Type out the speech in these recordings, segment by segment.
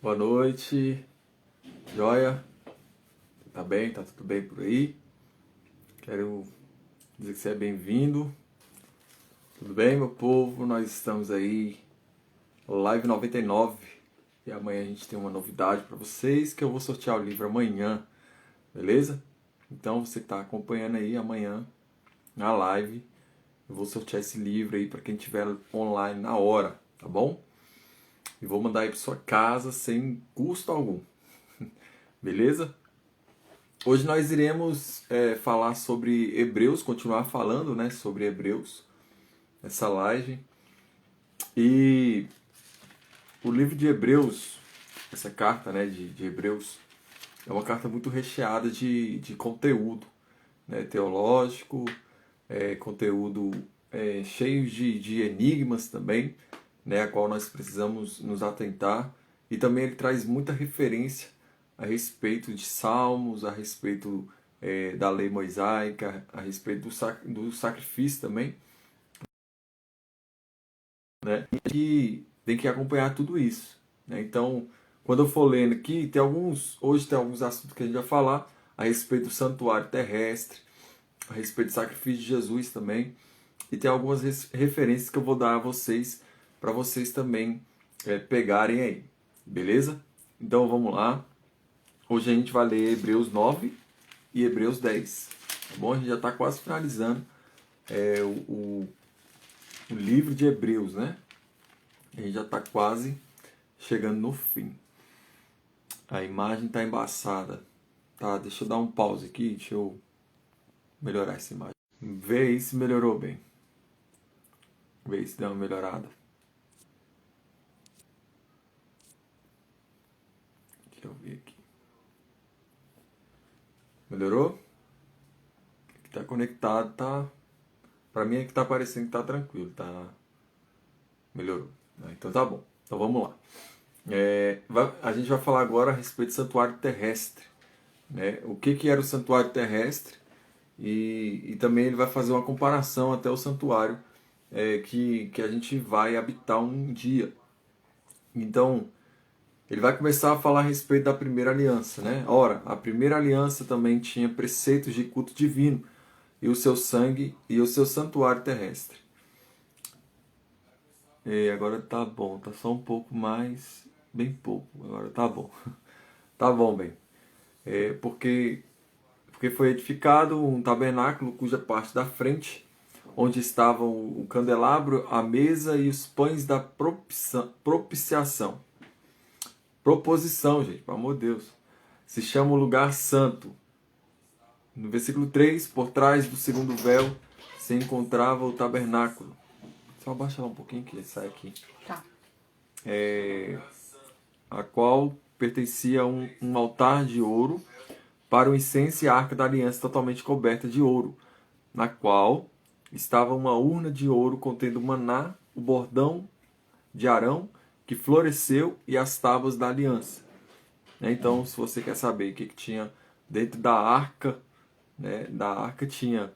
Boa noite, joia? Tá bem? Tá tudo bem por aí? Quero dizer que você é bem-vindo. Tudo bem, meu povo? Nós estamos aí, live 99, e amanhã a gente tem uma novidade para vocês, que eu vou sortear o livro amanhã, beleza? Então você que tá acompanhando aí amanhã na live, eu vou sortear esse livro aí para quem estiver online na hora, tá bom? E vou mandar aí para sua casa sem custo algum, beleza? Hoje nós iremos falar sobre Hebreus, continuar falando, né, sobre Hebreus, essa live. E o livro de Hebreus, essa carta, né, de Hebreus, é uma carta muito recheada de conteúdo, né, teológico, conteúdo cheio de enigmas também, né, a qual nós precisamos nos atentar. E também ele traz muita referência a respeito de salmos, a respeito da lei mosaica, a respeito do sacrifício também, né? E tem que acompanhar tudo isso, né? Então, quando eu for lendo aqui, hoje tem alguns assuntos que a gente vai falar a respeito do santuário terrestre, a respeito do sacrifício de Jesus também, e tem algumas referências que eu vou dar a vocês, para vocês também pegarem aí, beleza? Então vamos lá. Hoje a gente vai ler Hebreus 9 e Hebreus 10. Tá bom? A gente já está quase finalizando o livro de Hebreus, né? A gente já está quase chegando no fim. A imagem está embaçada. Tá, deixa eu dar um pause aqui, deixa eu melhorar essa imagem. Vê aí se melhorou bem. Vê aí se deu uma melhorada. Deixa eu ver aqui. Melhorou? Que tá conectado, tá. Pra mim é que tá parecendo que tá tranquilo, tá. Melhorou. Então tá bom. Então vamos lá. A gente vai falar agora a respeito do santuário terrestre, né? O que era o santuário terrestre e também ele vai fazer uma comparação até o santuário que a gente vai habitar um dia. Então, ele vai começar a falar a respeito da primeira aliança, né? Ora, a primeira aliança também tinha preceitos de culto divino e o seu sangue e o seu santuário terrestre. E agora tá bom, tá só um pouco mais, bem pouco, agora tá bom. Tá bom, bem. Porque foi edificado um tabernáculo cuja parte da frente, onde estavam o candelabro, a mesa e os pães da propiciação. Proposição, gente, pelo amor de Deus. Se chama o lugar santo. No versículo 3, por trás do segundo véu, se encontrava o tabernáculo. Só abaixa lá um pouquinho que ele sai aqui. Tá. A qual pertencia um altar de ouro para o incenso e a arca da aliança totalmente coberta de ouro, na qual estava uma urna de ouro contendo o maná, o bordão de Arão, que floresceu, e as tábuas da aliança. Então, se você quer saber o que tinha dentro da arca, né,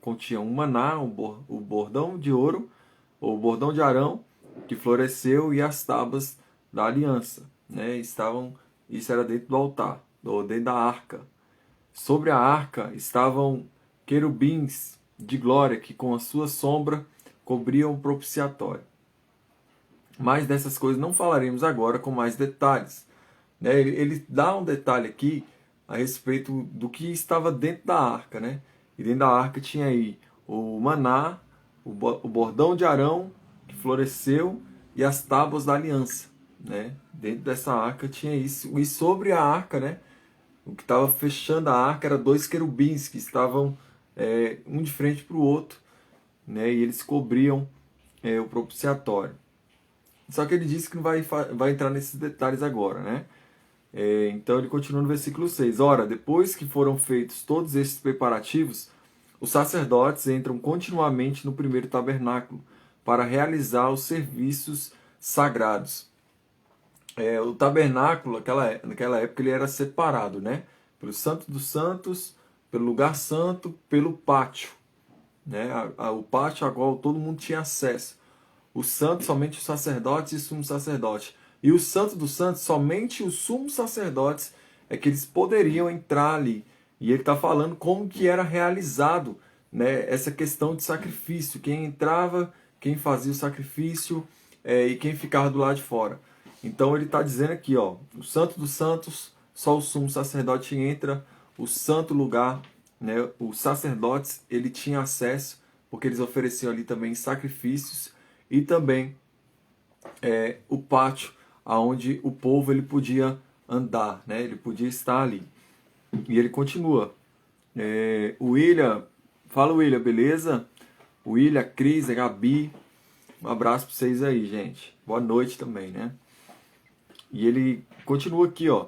continha um maná, o bordão de ouro, o bordão de Arão, que floresceu, e as tábuas da aliança. Né, isso era dentro do altar, ou dentro da arca. Sobre a arca estavam querubins de glória que com a sua sombra cobriam o propiciatório. Mas dessas coisas não falaremos agora com mais detalhes. Né? Ele dá um detalhe aqui a respeito do que estava dentro da arca. Né? E dentro da arca tinha aí o maná, o bordão de Arão que floresceu e as tábuas da aliança. Né? Dentro dessa arca tinha isso. E sobre a arca, né? O que estava fechando a arca era dois querubins que estavam um de frente para o outro, né? E eles cobriam o propiciatório. Só que ele disse que não vai entrar nesses detalhes agora, né? Então ele continua no versículo 6. Ora, depois que foram feitos todos estes preparativos, os sacerdotes entram continuamente no primeiro tabernáculo para realizar os serviços sagrados. O tabernáculo, naquela época, ele era separado, né? Pelo Santo dos Santos, pelo lugar santo, pelo pátio. Né? O pátio, agora todo mundo tinha acesso. O santo, somente os sacerdotes e o sumo sacerdote. E o Santo dos Santos, somente os sumos sacerdotes é que eles poderiam entrar ali. E ele está falando como que era realizado, né, essa questão de sacrifício. Quem entrava, quem fazia o sacrifício e quem ficava do lado de fora. Então ele está dizendo aqui, ó, o Santo dos Santos, só o sumo sacerdote entra, o santo lugar, né, os sacerdotes, ele tinha acesso, porque eles ofereciam ali também sacrifícios, e também o pátio, aonde o povo ele podia andar, né, ele podia estar ali. E ele continua. O William, fala William, beleza? William, Cris, Gabi, um abraço para vocês aí, gente. Boa noite também, né? E ele continua aqui, ó.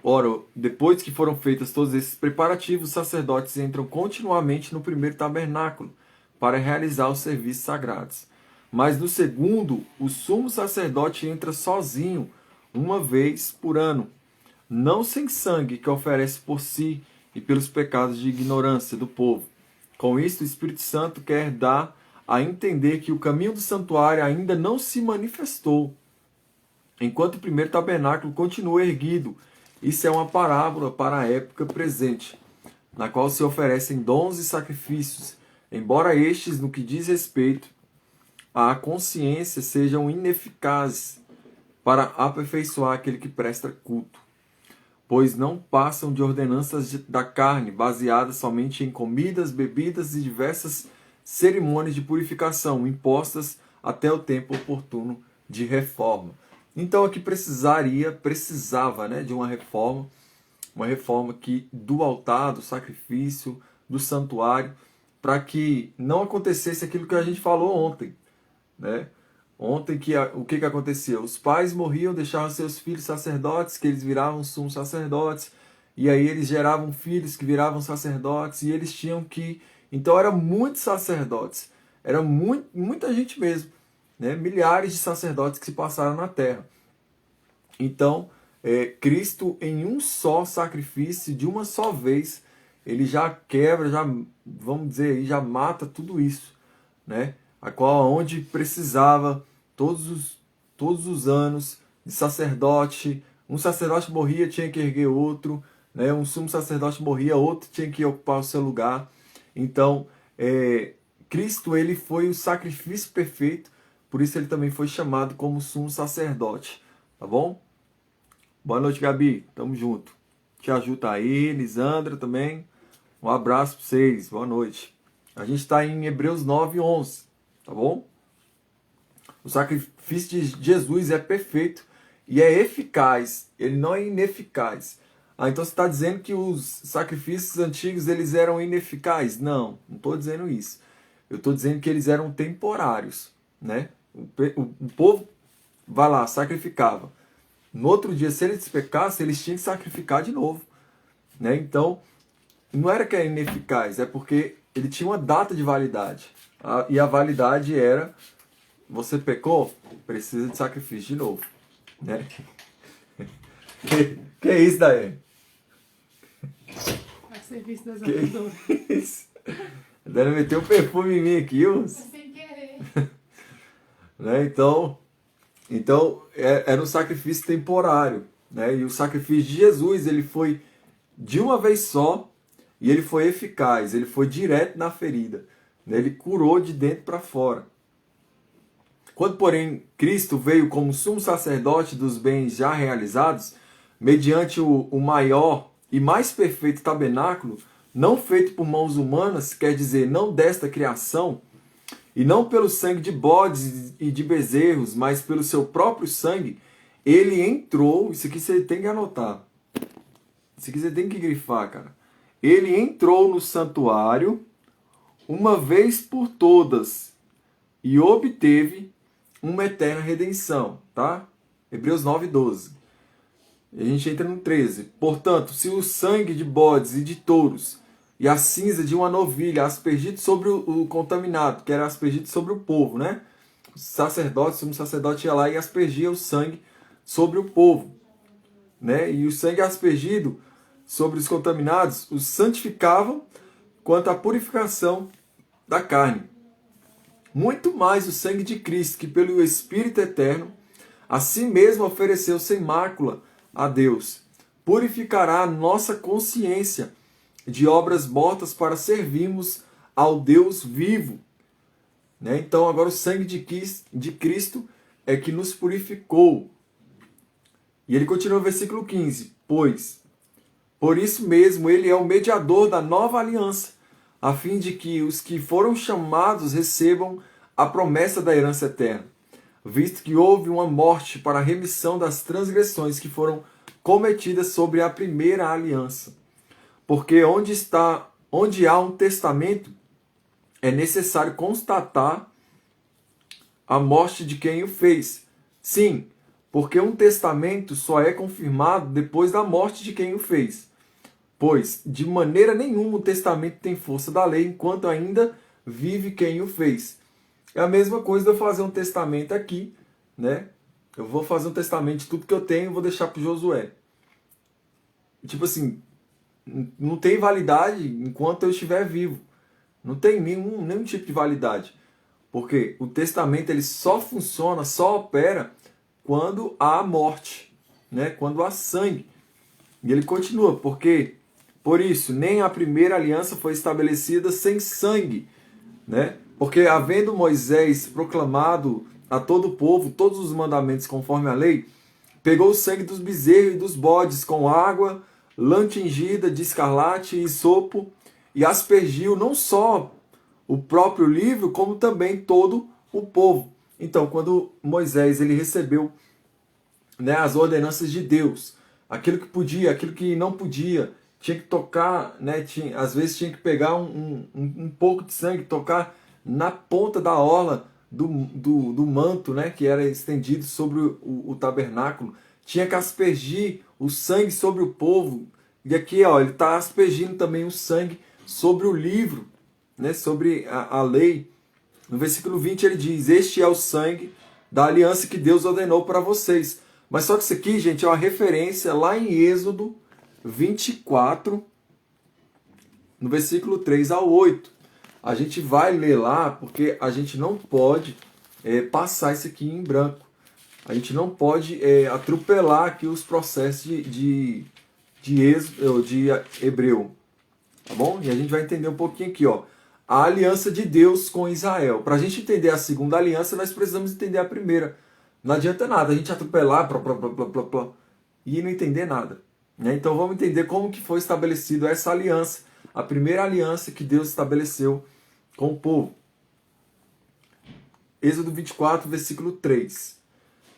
Ora, depois que foram feitos todos esses preparativos, os sacerdotes entram continuamente no primeiro tabernáculo para realizar os serviços sagrados. Mas no segundo, o sumo sacerdote entra sozinho, uma vez por ano, não sem sangue que oferece por si e pelos pecados de ignorância do povo. Com isso, o Espírito Santo quer dar a entender que o caminho do santuário ainda não se manifestou, enquanto o primeiro tabernáculo continua erguido. Isso é uma parábola para a época presente, na qual se oferecem dons e sacrifícios, embora estes, no que diz respeito à consciência, sejam ineficazes para aperfeiçoar aquele que presta culto, pois não passam de ordenanças da carne, baseadas somente em comidas, bebidas e diversas cerimônias de purificação, impostas até o tempo oportuno de reforma. Então aqui precisava, né, de uma reforma que do altar, do sacrifício, do santuário, para que não acontecesse aquilo que a gente falou ontem, né? Ontem o que acontecia? Os pais morriam, deixavam seus filhos sacerdotes, que eles viravam sumos sacerdotes, e aí eles geravam filhos que viravam sacerdotes, e eles tinham que... Então eram muitos sacerdotes, era muita gente mesmo, né? Milhares de sacerdotes que se passaram na terra. Então, Cristo em um só sacrifício, de uma só vez, ele já quebra, já, vamos dizer aí, já mata tudo isso, né? A qual onde precisava todos os anos de sacerdote, um sacerdote morria, tinha que erguer outro, né? Um sumo sacerdote morria, outro tinha que ocupar o seu lugar. Então, Cristo ele foi o sacrifício perfeito, por isso ele também foi chamado como sumo sacerdote, tá bom? Boa noite, Gabi, tamo junto. Tia Ju tá aí, Lisandra também, um abraço para vocês, boa noite. A gente está em Hebreus 9:11, tá bom? O sacrifício de Jesus é perfeito e é eficaz, ele não é ineficaz. Então você está dizendo que os sacrifícios antigos eles eram ineficazes? Não, não estou dizendo isso. Eu estou dizendo que eles eram temporários, né? O povo vai lá, sacrificava. No outro dia, se eles pecassem, eles tinham que sacrificar de novo, né? Então, não era que era ineficaz, é porque ele tinha uma data de validade. E a validade era, você pecou, precisa de sacrifício de novo, né? Que é isso, Daí? A serviço das acusadoras. Que isso? Deve meter um perfume em mim aqui, Sem querer. né? Então era um sacrifício temporário, né? E o sacrifício de Jesus, ele foi de uma vez só e ele foi eficaz, ele foi direto na ferida, né? Ele curou de dentro para fora. Quando, porém, Cristo veio como sumo sacerdote dos bens já realizados, mediante o maior e mais perfeito tabernáculo, não feito por mãos humanas, quer dizer, não desta criação, e não pelo sangue de bodes e de bezerros, mas pelo seu próprio sangue, ele entrou, isso aqui você tem que anotar, isso aqui você tem que grifar, cara. Ele entrou no santuário uma vez por todas e obteve uma eterna redenção, tá? Hebreus 9:12. A gente entra no 13. Portanto, se o sangue de bodes e de touros e a cinza de uma novilha aspergido sobre o contaminado, que era aspergido sobre o povo, né? O sacerdote, o sumo sacerdote ia lá e aspergia o sangue sobre o povo, né? E o sangue aspergido sobre os contaminados os santificavam quanto à purificação da carne. Muito mais o sangue de Cristo, que pelo Espírito eterno a si mesmo ofereceu sem mácula a Deus. Purificará a nossa consciência de obras mortas para servirmos ao Deus vivo. Né? Então agora o sangue de Cristo é que nos purificou. E ele continua no versículo 15. Pois, por isso mesmo, ele é o mediador da nova aliança, a fim de que os que foram chamados recebam a promessa da herança eterna, visto que houve uma morte para a remissão das transgressões que foram cometidas sobre a primeira aliança. Porque onde há um testamento, é necessário constatar a morte de quem o fez. Sim, porque um testamento só é confirmado depois da morte de quem o fez. Pois, de maneira nenhuma, o testamento tem força da lei enquanto ainda vive quem o fez. É a mesma coisa de eu fazer um testamento aqui, né? Eu vou fazer um testamento de tudo que eu tenho e vou deixar para Josué. Tipo assim, não tem validade enquanto eu estiver vivo. Não tem nenhum tipo de validade. Porque o testamento ele só funciona, só opera quando há morte, né? Quando há sangue. E ele continua, porque por isso nem a primeira aliança foi estabelecida sem sangue, né? Porque havendo Moisés proclamado a todo o povo todos os mandamentos conforme a lei, pegou o sangue dos bezerros e dos bodes com água, lã tingida de escarlate e sopo, e aspergiu não só o próprio livro, como também todo o povo. Então, quando Moisés ele recebeu, né, as ordenanças de Deus, aquilo que podia, aquilo que não podia, tinha que tocar, né, às vezes tinha que pegar um pouco de sangue, tocar na ponta da orla do manto, né, que era estendido sobre o tabernáculo, tinha que aspergir o sangue sobre o povo. E aqui, ó, ele está aspergindo também o sangue sobre o livro, né, sobre a lei. No versículo 20 ele diz: este é o sangue da aliança que Deus ordenou para vocês. Mas só que isso aqui, gente, é uma referência lá em Êxodo 24, no versículo 3 ao 8. A gente vai ler lá porque a gente não pode passar isso aqui em branco. A gente não pode atropelar aqui os processos de Hebreu. Tá bom? E a gente vai entender um pouquinho aqui, ó. A aliança de Deus com Israel. Para a gente entender a segunda aliança, nós precisamos entender a primeira. Não adianta nada a gente atropelar e não entender nada. Né? Então vamos entender como que foi estabelecido essa aliança. A primeira aliança que Deus estabeleceu com o povo. Êxodo 24, versículo 3.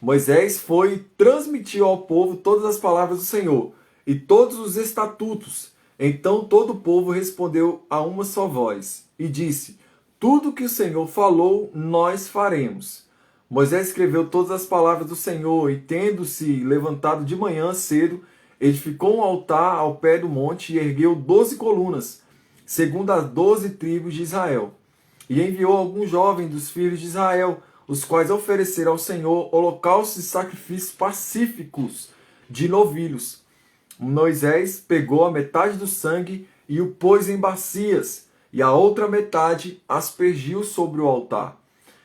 Moisés foi e transmitiu ao povo todas as palavras do Senhor e todos os estatutos. Então todo o povo respondeu a uma só voz e disse: tudo que o Senhor falou, nós faremos. Moisés escreveu todas as palavras do Senhor e, tendo-se levantado de manhã cedo, edificou um altar ao pé do monte e ergueu 12 colunas, segundo as 12 tribos de Israel. E enviou alguns jovens dos filhos de Israel, os quais ofereceram ao Senhor holocaustos e sacrifícios pacíficos de novilhos. Moisés pegou a metade do sangue e o pôs em bacias, e a outra metade aspergiu sobre o altar.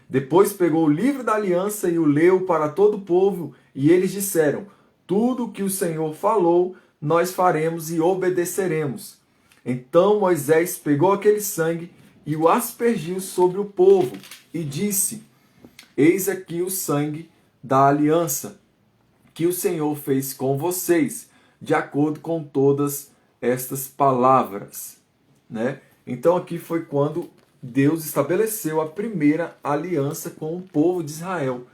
Depois pegou o livro da aliança e o leu para todo o povo, e eles disseram: tudo o que o Senhor falou, nós faremos e obedeceremos. Então Moisés pegou aquele sangue e o aspergiu sobre o povo, e disse: eis aqui o sangue da aliança que o Senhor fez com vocês, de acordo com todas estas palavras. Né? Então aqui foi quando Deus estabeleceu a primeira aliança com o povo de Israel.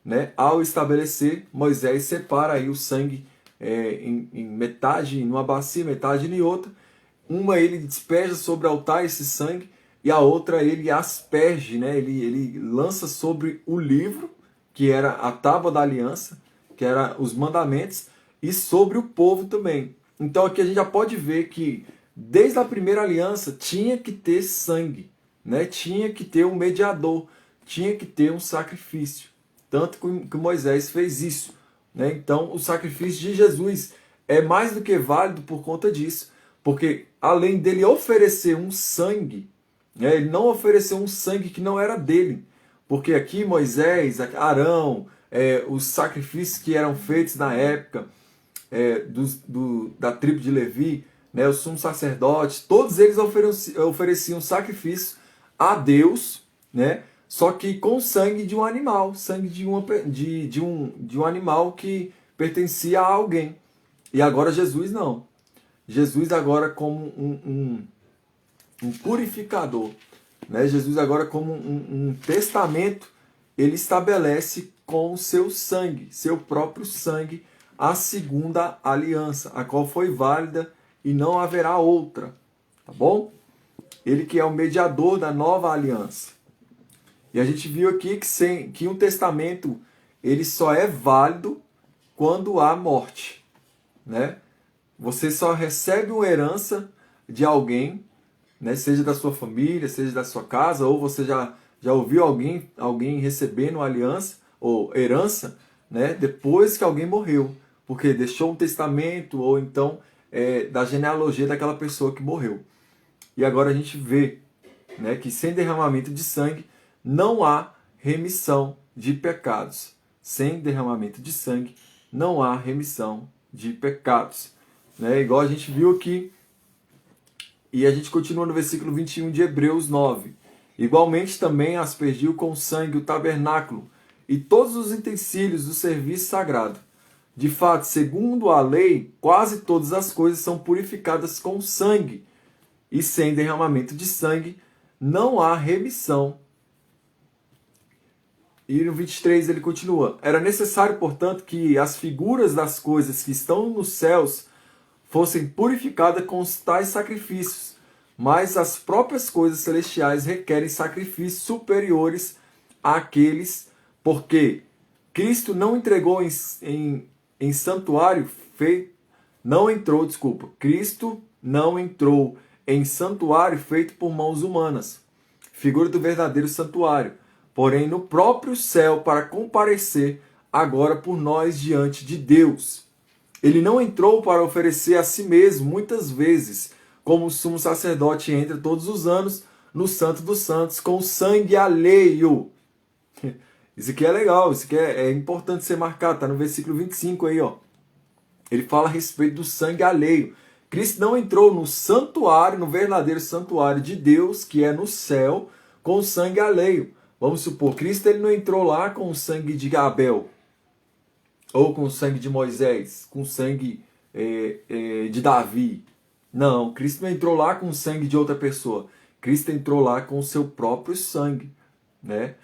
Né? Ao estabelecer, Moisés separa aí o sangue em metade numa bacia, metade em outra. Uma ele despeja sobre o altar esse sangue, e a outra ele asperge, né? Ele lança sobre o livro, que era a tábua da aliança, que era os mandamentos, e sobre o povo também. Então aqui a gente já pode ver que desde a primeira aliança tinha que ter sangue, né? Tinha que ter um mediador, tinha que ter um sacrifício. Tanto que Moisés fez isso. Né? Então o sacrifício de Jesus é mais do que válido por conta disso. Porque além dele oferecer um sangue, ele não ofereceu um sangue que não era dele. Porque aqui Moisés, Arão, os sacrifícios que eram feitos na época da tribo de Levi, né, os sumos sacerdotes, todos eles ofereciam sacrifício a Deus, né, só que com sangue de um animal, sangue de um animal que pertencia a alguém. E agora Jesus não. Jesus agora como um purificador, né? Jesus agora como um testamento, ele estabelece com o seu sangue, seu próprio sangue, a segunda aliança, a qual foi válida e não haverá outra, tá bom? Ele que é o mediador da nova aliança. E a gente viu aqui que um testamento ele só é válido quando há morte, né? Você só recebe uma herança de alguém, né? Seja da sua família, seja da sua casa, ou você já ouviu alguém recebendo uma aliança ou herança, né? Depois que alguém morreu, porque deixou um testamento ou então da genealogia daquela pessoa que morreu. E agora a gente vê, né, que sem derramamento de sangue não há remissão de pecados. Sem derramamento de sangue não há remissão de pecados. Né? Igual a gente viu aqui, e a gente continua no versículo 21 de Hebreus 9. Igualmente também aspergiu com sangue o tabernáculo e todos os utensílios do serviço sagrado. De fato, segundo a lei, quase todas as coisas são purificadas com sangue, e sem derramamento de sangue não há remissão. E no 23 ele continua: era necessário, portanto, que as figuras das coisas que estão nos céus fossem purificadas com os tais sacrifícios, mas as próprias coisas celestiais requerem sacrifícios superiores àqueles, porque Cristo não entregou em santuário feito, Cristo não entrou em santuário feito por mãos humanas, figura do verdadeiro santuário, porém no próprio céu para comparecer agora por nós diante de Deus. Ele não entrou para oferecer a si mesmo muitas vezes, como o sumo sacerdote entra todos os anos no Santo dos Santos com sangue alheio. Isso aqui é legal, isso aqui é importante ser marcado, está no versículo 25 aí, ó. Ele fala a respeito do sangue alheio. Cristo não entrou no santuário, no verdadeiro santuário de Deus, que é no céu, com sangue alheio. Vamos supor, Cristo ele não entrou lá com o sangue de Abel, ou com o sangue de Moisés, com o sangue de Davi. Não, Cristo não entrou lá com o sangue de outra pessoa. Cristo entrou lá com o seu próprio sangue, né?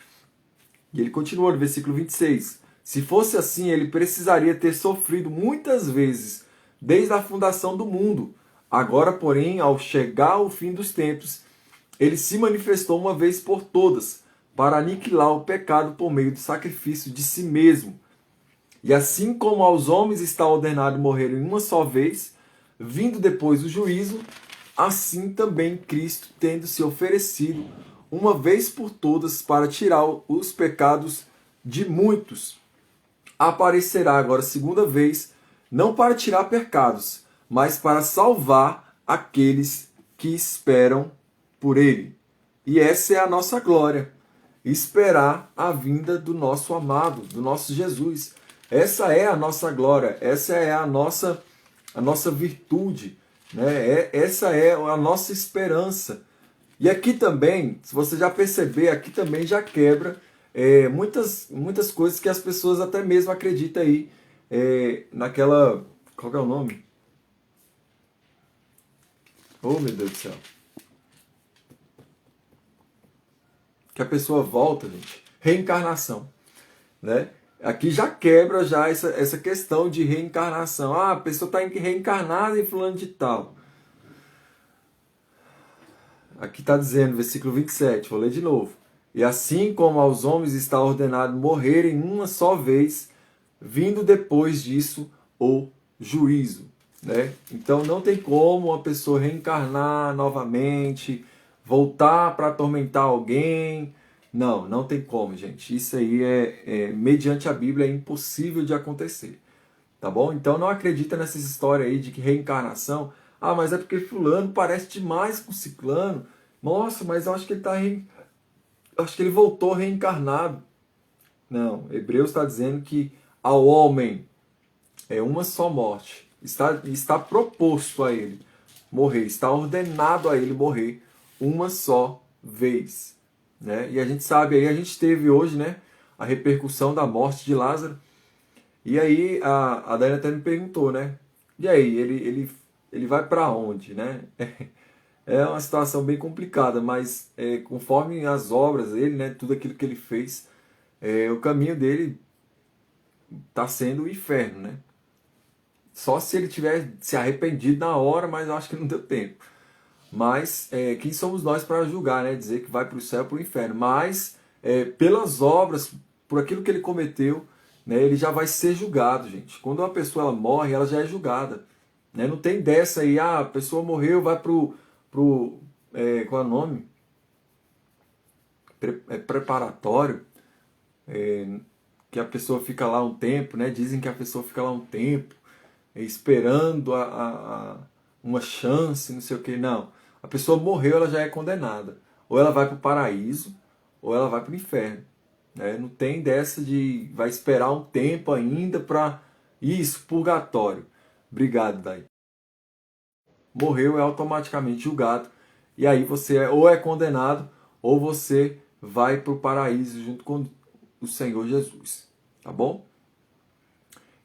E ele continua no versículo 26. Se fosse assim, ele precisaria ter sofrido muitas vezes, desde a fundação do mundo. Agora, porém, ao chegar o fim dos tempos, ele se manifestou uma vez por todas, para aniquilar o pecado por meio do sacrifício de si mesmo. E assim como aos homens está ordenado morrer em uma só vez, vindo depois o juízo, assim também Cristo, tendo se oferecido uma vez por todas para tirar os pecados de muitos, aparecerá agora segunda vez, não para tirar pecados, mas para salvar aqueles que esperam por ele. E essa é a nossa glória, esperar a vinda do nosso amado, do nosso Jesus. Essa é a nossa glória, essa é a nossa virtude, né? Essa é a nossa esperança. E aqui também, se você já perceber, aqui também já quebra muitas coisas que as pessoas até mesmo acreditam aí naquela... Qual que é o nome? Oh, meu Deus do céu. Que a pessoa volta, gente. Reencarnação, né? Aqui já quebra já essa questão de reencarnação. Ah, a pessoa está reencarnada em fulano de tal. Aqui está dizendo, versículo 27, vou ler de novo. E assim como aos homens está ordenado morrerem uma só vez, vindo depois disso o juízo. Né? Então não tem como uma pessoa reencarnar novamente, voltar para atormentar alguém. Não tem como, gente. Isso aí mediante a Bíblia, é impossível de acontecer. Tá bom? Então não acredita nessas histórias aí de que reencarnação... Ah, mas é porque fulano parece demais com ciclano. Nossa, mas eu acho que ele voltou reencarnado. Não, Hebreus está dizendo que ao homem é uma só morte. Está proposto a ele morrer, está ordenado a ele morrer uma só vez. Né? E a gente sabe aí, a gente teve hoje, né, a repercussão da morte de Lázaro. E aí a Daiane até me perguntou, né? E aí, ele vai para onde, né? É uma situação bem complicada, mas conforme as obras dele, né, tudo aquilo que ele fez, o caminho dele está sendo o inferno, né? Só se ele tiver se arrependido na hora, mas eu acho que não deu tempo. Mas quem somos nós para julgar, né? Dizer que vai para o céu ou para o inferno. Mas pelas obras, por aquilo que ele cometeu, né, ele já vai ser julgado, gente. Quando uma pessoa ela morre, ela já é julgada. Né? Não tem dessa aí, a pessoa morreu, vai pro qual é o nome? Preparatório. Que a pessoa fica lá um tempo, né? Dizem que a pessoa fica lá um tempo, esperando uma chance, não sei o que. Não. A pessoa morreu, ela já é condenada. Ou ela vai para o paraíso, ou ela vai para o inferno. Né? Não tem dessa de vai esperar um tempo ainda para isso, purgatório. Obrigado, Dai. Morreu é automaticamente julgado. E aí você ou é condenado, ou você vai para o paraíso junto com o Senhor Jesus. Tá bom?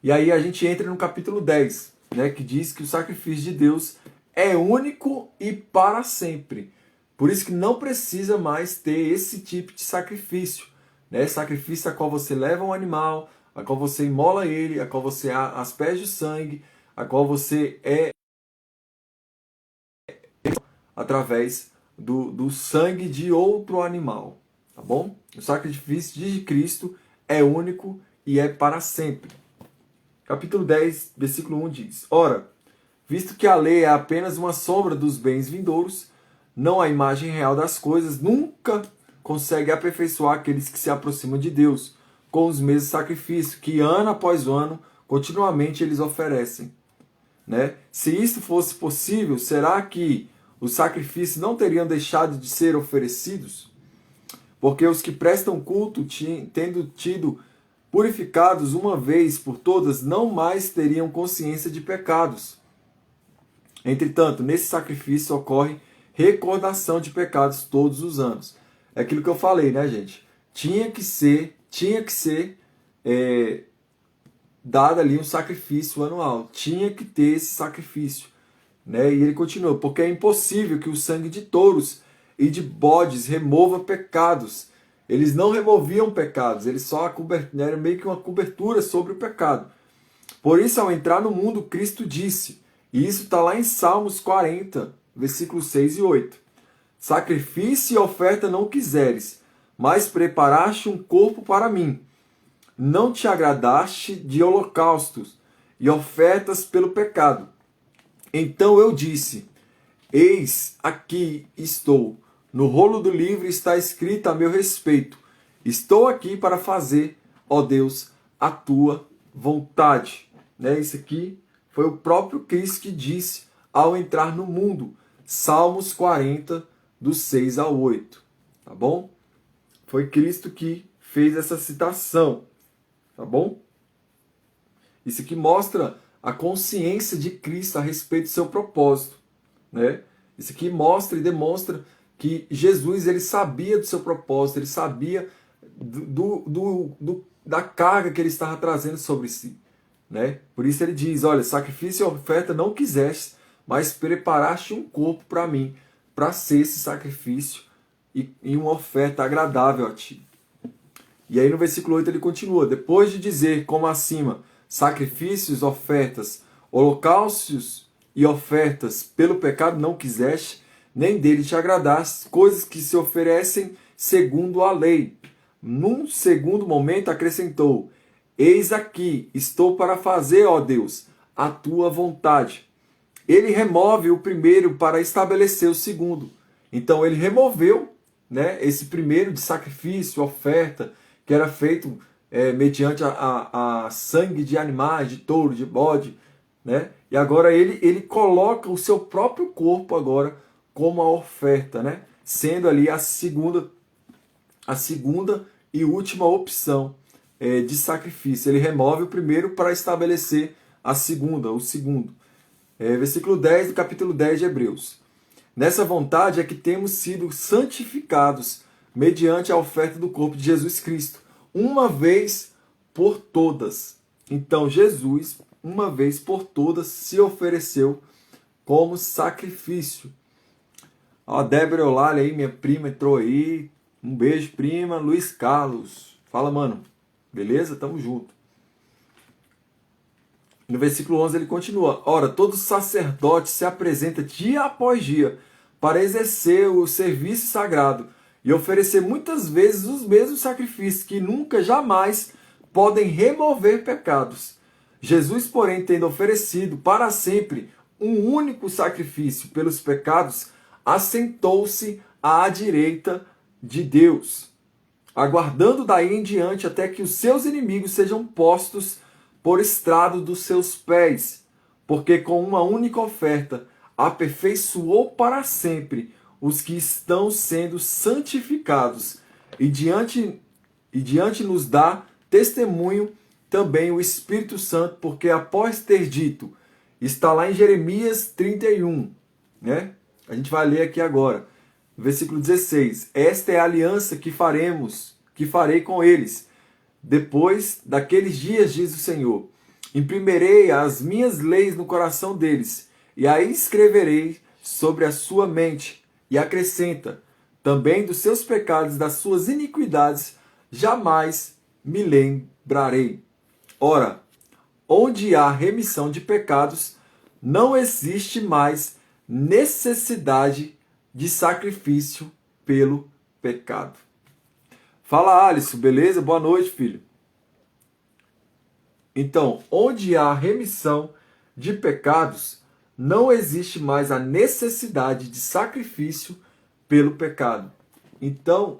E aí a gente entra no capítulo 10, né, que diz que o sacrifício de Deus é único e para sempre. Por isso que não precisa mais ter esse tipo de sacrifício. Né? Sacrifício a qual você leva um animal, a qual você imola ele, a qual você asperge o sangue, a qual você através do sangue de outro animal. Tá bom? O sacrifício de Cristo é único e é para sempre. Capítulo 10, versículo 1 diz: Ora, visto que a lei é apenas uma sombra dos bens vindouros, não a imagem real das coisas, nunca consegue aperfeiçoar aqueles que se aproximam de Deus com os mesmos sacrifícios que ano após ano, continuamente eles oferecem. Né? Se isso fosse possível, será que os sacrifícios não teriam deixado de ser oferecidos? Porque os que prestam culto, tendo tido purificados uma vez por todas, não mais teriam consciência de pecados. Entretanto, nesse sacrifício ocorre recordação de pecados todos os anos. É aquilo que eu falei, né, gente? Tinha que ser dado ali um sacrifício anual. Tinha que ter esse sacrifício. Né? E ele continua, porque é impossível que o sangue de touros e de bodes remova pecados. Eles não removiam pecados, eles só era meio que uma cobertura sobre o pecado. Por isso, ao entrar no mundo, Cristo disse, e isso está lá em Salmos 40, versículos 6 e 8. Sacrifício e oferta não quiseres, mas preparaste um corpo para mim. Não te agradaste de holocaustos e ofertas pelo pecado. Então eu disse, eis aqui estou. No rolo do livro está escrito a meu respeito. Estou aqui para fazer, ó Deus, a tua vontade. Né? Isso aqui foi o próprio Cristo que disse ao entrar no mundo. Salmos 40, do 6 ao 8. Tá bom? Foi Cristo que fez essa citação. Tá bom? Isso aqui mostra a consciência de Cristo a respeito do seu propósito. Né? Isso aqui mostra e demonstra que Jesus ele sabia do seu propósito, ele sabia da carga que ele estava trazendo sobre si. Né? Por isso ele diz, olha, sacrifício e oferta não quiseste, mas preparaste um corpo para mim, para ser esse sacrifício e uma oferta agradável a ti. E aí no versículo 8 ele continua, depois de dizer, como acima, sacrifícios, ofertas, holocaustos e ofertas pelo pecado não quiseste, nem dele te agradaste, coisas que se oferecem segundo a lei. Num segundo momento acrescentou, eis aqui, estou para fazer, ó Deus, a tua vontade. Ele remove o primeiro para estabelecer o segundo. Então ele removeu, né, esse primeiro de sacrifício, oferta, que era feito mediante a sangue de animais, de touro, de bode, né? E agora ele coloca o seu próprio corpo agora como a oferta, né? Sendo ali a segunda e última opção de sacrifício. Ele remove o primeiro para estabelecer a segunda, o segundo. Versículo 10 do capítulo 10 de Hebreus. Nessa vontade é que temos sido santificados mediante a oferta do corpo de Jesus Cristo, uma vez por todas. Então Jesus, uma vez por todas, se ofereceu como sacrifício. A Débora Eulália aí, minha prima, entrou aí. Um beijo, prima. Luiz Carlos. Fala, mano. Beleza? Tamo junto. No versículo 11 ele continua. Ora, todo sacerdote se apresenta dia após dia para exercer o serviço sagrado e oferecer muitas vezes os mesmos sacrifícios que nunca, jamais podem remover pecados. Jesus, porém, tendo oferecido para sempre um único sacrifício pelos pecados, assentou-se à direita de Deus, aguardando daí em diante até que os seus inimigos sejam postos por estrado dos seus pés, porque com uma única oferta aperfeiçoou para sempre os que estão sendo santificados, e diante nos dá testemunho também o Espírito Santo, porque após ter dito, está lá em Jeremias 31, né? A gente vai ler aqui agora, versículo 16. Esta é a aliança que farei com eles. Depois daqueles dias, diz o Senhor, imprimirei as minhas leis no coração deles, e aí escreverei sobre a sua mente. E acrescenta, também dos seus pecados e das suas iniquidades, jamais me lembrarei. Ora, onde há remissão de pecados, não existe mais necessidade de sacrifício pelo pecado. Fala, Alisson, beleza? Boa noite, filho. Então, onde há remissão de pecados, não existe mais a necessidade de sacrifício pelo pecado. Então,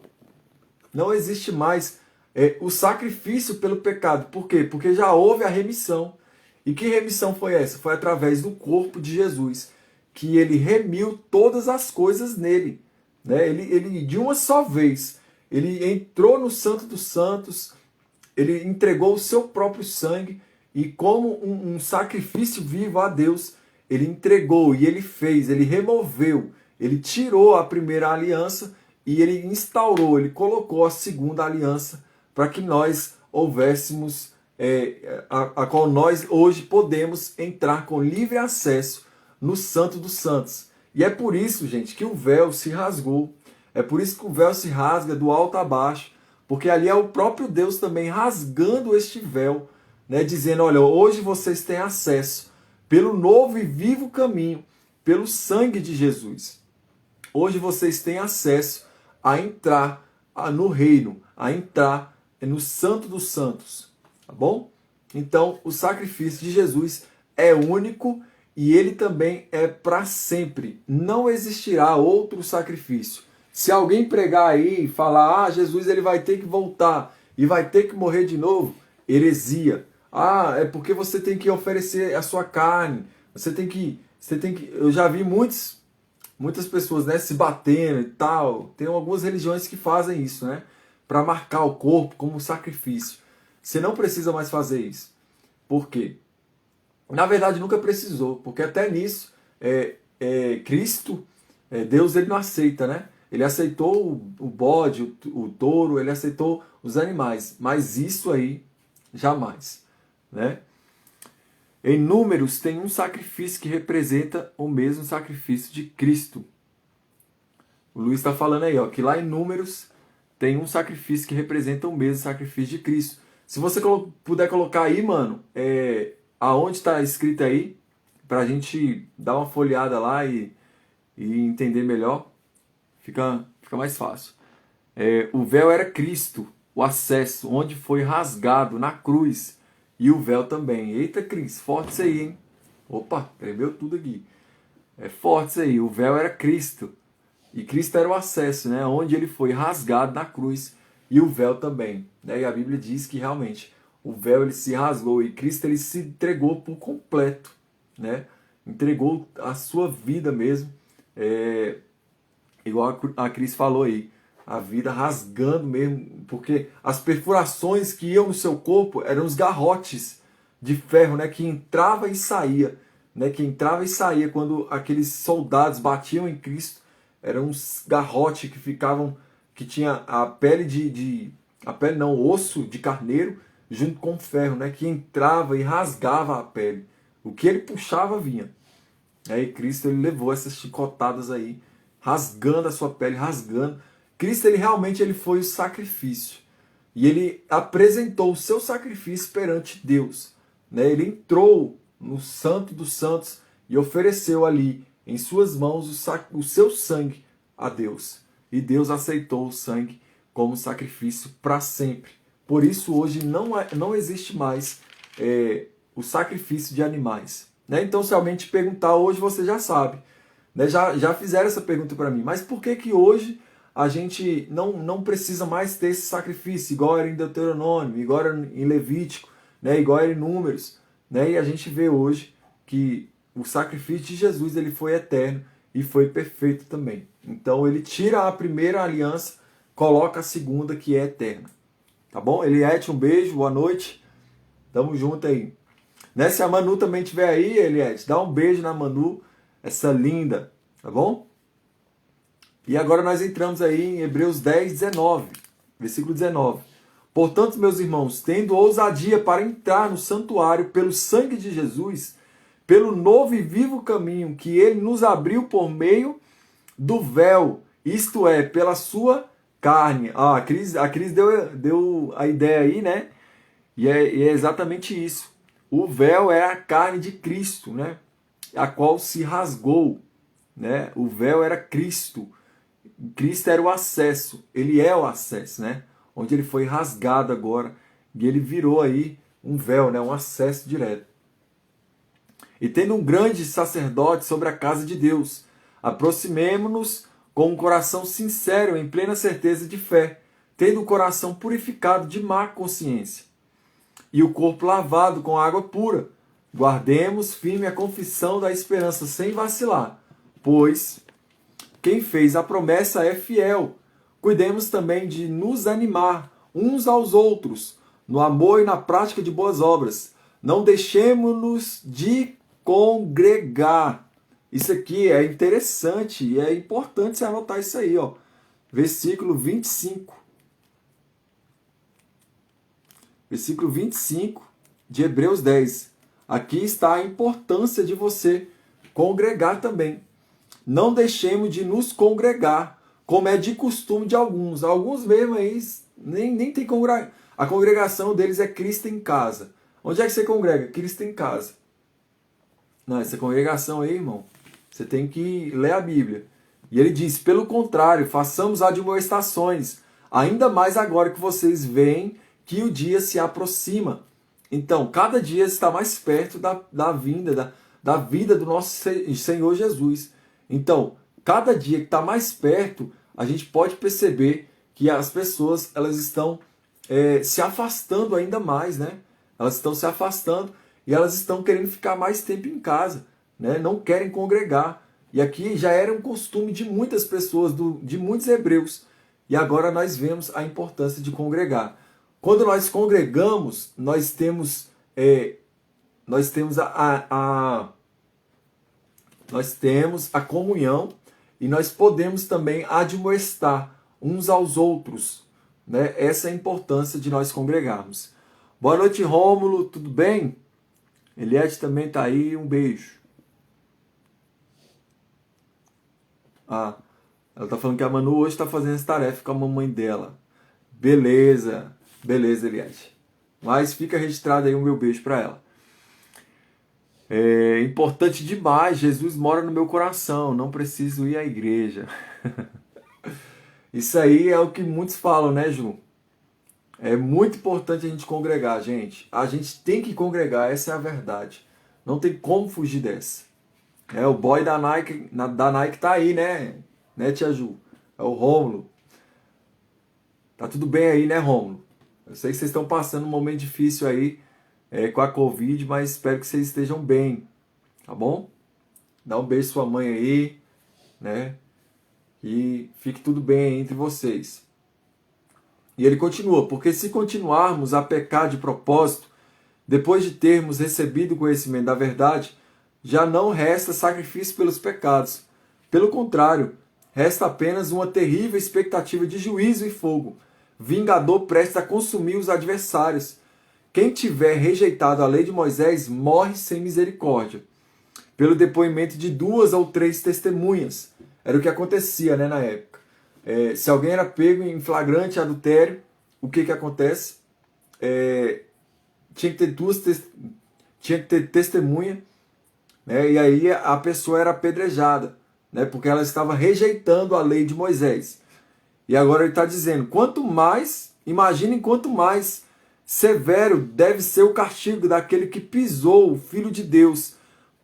não existe mais o sacrifício pelo pecado. Por quê? Porque já houve a remissão. E que remissão foi essa? Foi através do corpo de Jesus, que ele remiu todas as coisas nele. Né? Ele de uma só vez, ele entrou no Santo dos Santos, ele entregou o seu próprio sangue e como um sacrifício vivo a Deus, ele entregou e ele fez, ele removeu, ele tirou a primeira aliança e ele instaurou, ele colocou a segunda aliança para que nós houvéssemos, a qual nós hoje podemos entrar com livre acesso no Santo dos Santos. E é por isso, gente, que o véu se rasgou. É por isso que o véu se rasga do alto a baixo, porque ali é o próprio Deus também rasgando este véu, né, dizendo, olha, hoje vocês têm acesso pelo novo e vivo caminho, pelo sangue de Jesus. Hoje vocês têm acesso a entrar no reino, a entrar no Santo dos Santos, tá bom? Então, o sacrifício de Jesus é único e ele também é para sempre. Não existirá outro sacrifício. Se alguém pregar aí e falar, Jesus ele vai ter que voltar e vai ter que morrer de novo, heresia. É porque você tem que oferecer a sua carne. Você tem que. Eu já vi muitas pessoas, né, se batendo e tal. Tem algumas religiões que fazem isso, né? Para marcar o corpo como sacrifício. Você não precisa mais fazer isso. Por quê? Na verdade, nunca precisou, porque até nisso, Cristo, Deus, ele não aceita, né? Ele aceitou o bode, o touro, ele aceitou os animais, mas isso aí, jamais, né? Em Números tem um sacrifício que representa o mesmo sacrifício de Cristo. O Luiz está falando aí, ó, que lá em Números tem um sacrifício que representa o mesmo sacrifício de Cristo. Se você puder colocar aí, mano, aonde está escrito aí, para a gente dar uma folheada lá e entender melhor, fica mais fácil. O véu era Cristo, o acesso, onde foi rasgado na cruz, e o véu também. Eita, Cris, forte isso aí, hein? Opa, tremeu tudo aqui. É forte isso aí, o véu era Cristo, e Cristo era o acesso, né? Onde ele foi rasgado na cruz, e o véu também. Né? E a Bíblia diz que realmente o véu ele se rasgou e Cristo ele se entregou por completo, né? Entregou a sua vida mesmo, igual a Cris falou aí. a vida, rasgando mesmo, porque as perfurações que iam no seu corpo eram os garrotes de ferro, né, que entrava e saía, né, que entrava e saía quando aqueles soldados batiam em Cristo, eram uns garrotes que ficavam, que tinha a pele a pele não, osso de carneiro junto com ferro, né, que entrava e rasgava a pele. O que ele puxava vinha. Aí Cristo ele levou essas chicotadas aí, rasgando a sua pele, rasgando. Cristo ele realmente ele foi o sacrifício. E ele apresentou o seu sacrifício perante Deus. Né? Ele entrou no Santo dos Santos e ofereceu ali em suas mãos o seu sangue a Deus. E Deus aceitou o sangue como sacrifício para sempre. Por isso hoje não existe mais o sacrifício de animais. Né? Então se alguém te perguntar hoje, você já sabe. Né? Já fizeram essa pergunta para mim. Mas por que hoje a gente não precisa mais ter esse sacrifício, igual era em Deuteronômio, igual era em Levítico, né? Igual era em Números? Né? E a gente vê hoje que o sacrifício de Jesus ele foi eterno e foi perfeito também. Então ele tira a primeira aliança, coloca a segunda que é eterna. Tá bom? Eliette, um beijo, boa noite. Tamo junto aí. Né? Se a Manu também estiver aí, Eliette, dá um beijo na Manu, essa linda, tá bom? E agora nós entramos aí em Hebreus 10, 19, versículo 19. Portanto, meus irmãos, tendo ousadia para entrar no santuário pelo sangue de Jesus, pelo novo e vivo caminho que ele nos abriu por meio do véu, isto é, pela sua carne. A Cris deu a ideia aí, né? E é exatamente isso. O véu é a carne de Cristo, né? A qual se rasgou, né? O véu era Cristo. Cristo era o acesso, ele é o acesso, né? Onde ele foi rasgado agora e ele virou aí um véu, né? Um acesso direto. E tendo um grande sacerdote sobre a casa de Deus, aproximemo-nos com um coração sincero, em plena certeza de fé, tendo o coração purificado de má consciência e o corpo lavado com água pura. Guardemos firme a confissão da esperança sem vacilar, pois quem fez a promessa é fiel. Cuidemos também de nos animar uns aos outros, no amor e na prática de boas obras. Não deixemos-nos de congregar. Isso aqui é interessante e é importante você anotar isso aí, ó. Versículo 25. Versículo 25 de Hebreus 10. Aqui está a importância de você congregar também. Não deixemos de nos congregar, como é de costume de alguns. Alguns mesmo aí nem tem congregação. A congregação deles é Cristo em casa. Onde é que você congrega? Cristo em casa. Não, essa congregação aí, irmão, você tem que ler a Bíblia. E ele diz, pelo contrário, façamos admoestações, ainda mais agora que vocês veem que o dia se aproxima. Então, cada dia está mais perto da vinda, da vida do nosso Senhor Jesus. Então, cada dia que está mais perto, a gente pode perceber que as pessoas elas estão se afastando ainda mais, né? Elas estão se afastando e elas estão querendo ficar mais tempo em casa, né? Não querem congregar. E aqui já era um costume de muitas pessoas, de muitos hebreus. E agora nós vemos a importância de congregar. Quando nós congregamos, nós temos a comunhão e nós podemos também admoestar uns aos outros. Né? Essa é a importância de nós congregarmos. Boa noite, Rômulo, tudo bem? Eliette também está aí, um beijo. Ela está falando que a Manu hoje está fazendo essa tarefa com a mamãe dela. Beleza, Eliette. Mas fica registrado aí o meu beijo para ela. É importante demais, Jesus mora no meu coração, não preciso ir à igreja. Isso aí é o que muitos falam, né, Ju? É muito importante a gente congregar, gente. A gente tem que congregar, essa é a verdade. Não tem como fugir dessa. O boy da Nike tá aí, né? Né, tia Ju? É o Rômulo. Tá tudo bem aí, né, Rômulo? Eu sei que vocês estão passando um momento difícil aí com a Covid, mas espero que vocês estejam bem, tá bom? Dá um beijo à sua mãe aí, né? e fique tudo bem entre vocês. E ele continua, porque se continuarmos a pecar de propósito, depois de termos recebido o conhecimento da verdade, já não resta sacrifício pelos pecados. Pelo contrário, resta apenas uma terrível expectativa de juízo e fogo, vingador prestes a consumir os adversários. Quem tiver rejeitado a lei de Moisés morre sem misericórdia, pelo depoimento de 2 ou 3 testemunhas. Era o que acontecia, né, na época. Se alguém era pego em flagrante adultério, o que acontece? Tinha que ter testemunha, né, e aí a pessoa era apedrejada, né, porque ela estava rejeitando a lei de Moisés. E agora ele está dizendo, imaginem quanto mais severo deve ser o castigo daquele que pisou o Filho de Deus,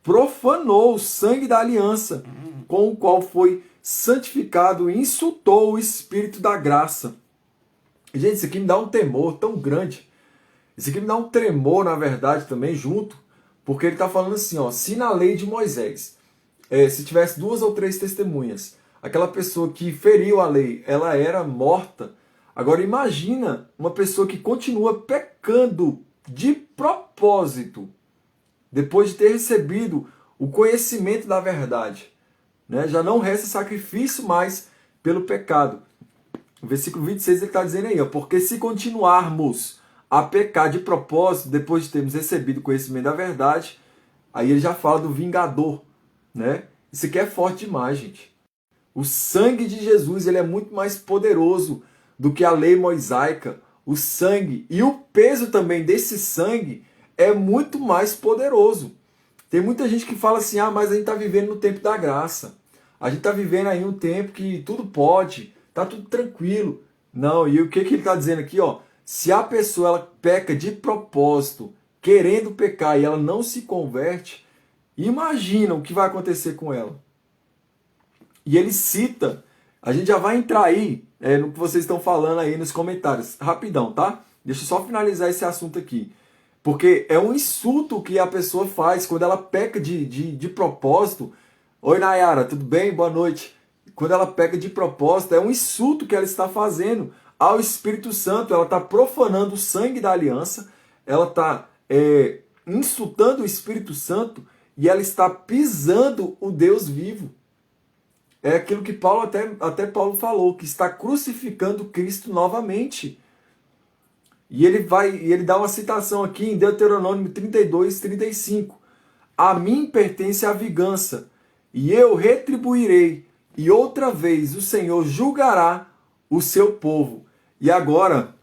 profanou o sangue da aliança, com o qual foi santificado e insultou o Espírito da graça. Gente, isso aqui me dá um temor tão grande. Isso aqui me dá um tremor, na verdade, também, junto, porque ele está falando assim, ó, se na lei de Moisés, se tivesse 2 ou 3 testemunhas, aquela pessoa que feriu a lei, ela era morta. Agora imagina uma pessoa que continua pecando de propósito, depois de ter recebido o conhecimento da verdade. Né? Já não resta sacrifício mais pelo pecado. O versículo 26 ele está dizendo aí, ó, porque se continuarmos a pecar de propósito, depois de termos recebido o conhecimento da verdade, aí ele já fala do vingador. Né? Isso aqui é forte demais, gente. O sangue de Jesus ele é muito mais poderoso do que a lei mosaica. O sangue e o peso também desse sangue é muito mais poderoso. Tem muita gente que fala assim, mas a gente está vivendo no tempo da graça. A gente está vivendo aí um tempo que tudo pode, está tudo tranquilo. Não, e o que ele está dizendo aqui? Ó, se a pessoa ela peca de propósito, querendo pecar e ela não se converte, imagina o que vai acontecer com ela. E ele cita, a gente já vai entrar aí no que vocês estão falando aí nos comentários. Rapidão, tá? Deixa eu só finalizar esse assunto aqui. Porque é um insulto que a pessoa faz quando ela peca de propósito. Oi, Nayara, tudo bem? Boa noite. Quando ela peca de propósito, é um insulto que ela está fazendo ao Espírito Santo. Ela está profanando o sangue da aliança, ela está insultando o Espírito Santo e ela está pisando o Deus vivo. É aquilo que Paulo até Paulo falou, que está crucificando Cristo novamente. E ele dá uma citação aqui em Deuteronômio 32, 35. A mim pertence a vingança, e eu retribuirei, e outra vez o Senhor julgará o seu povo. E agora,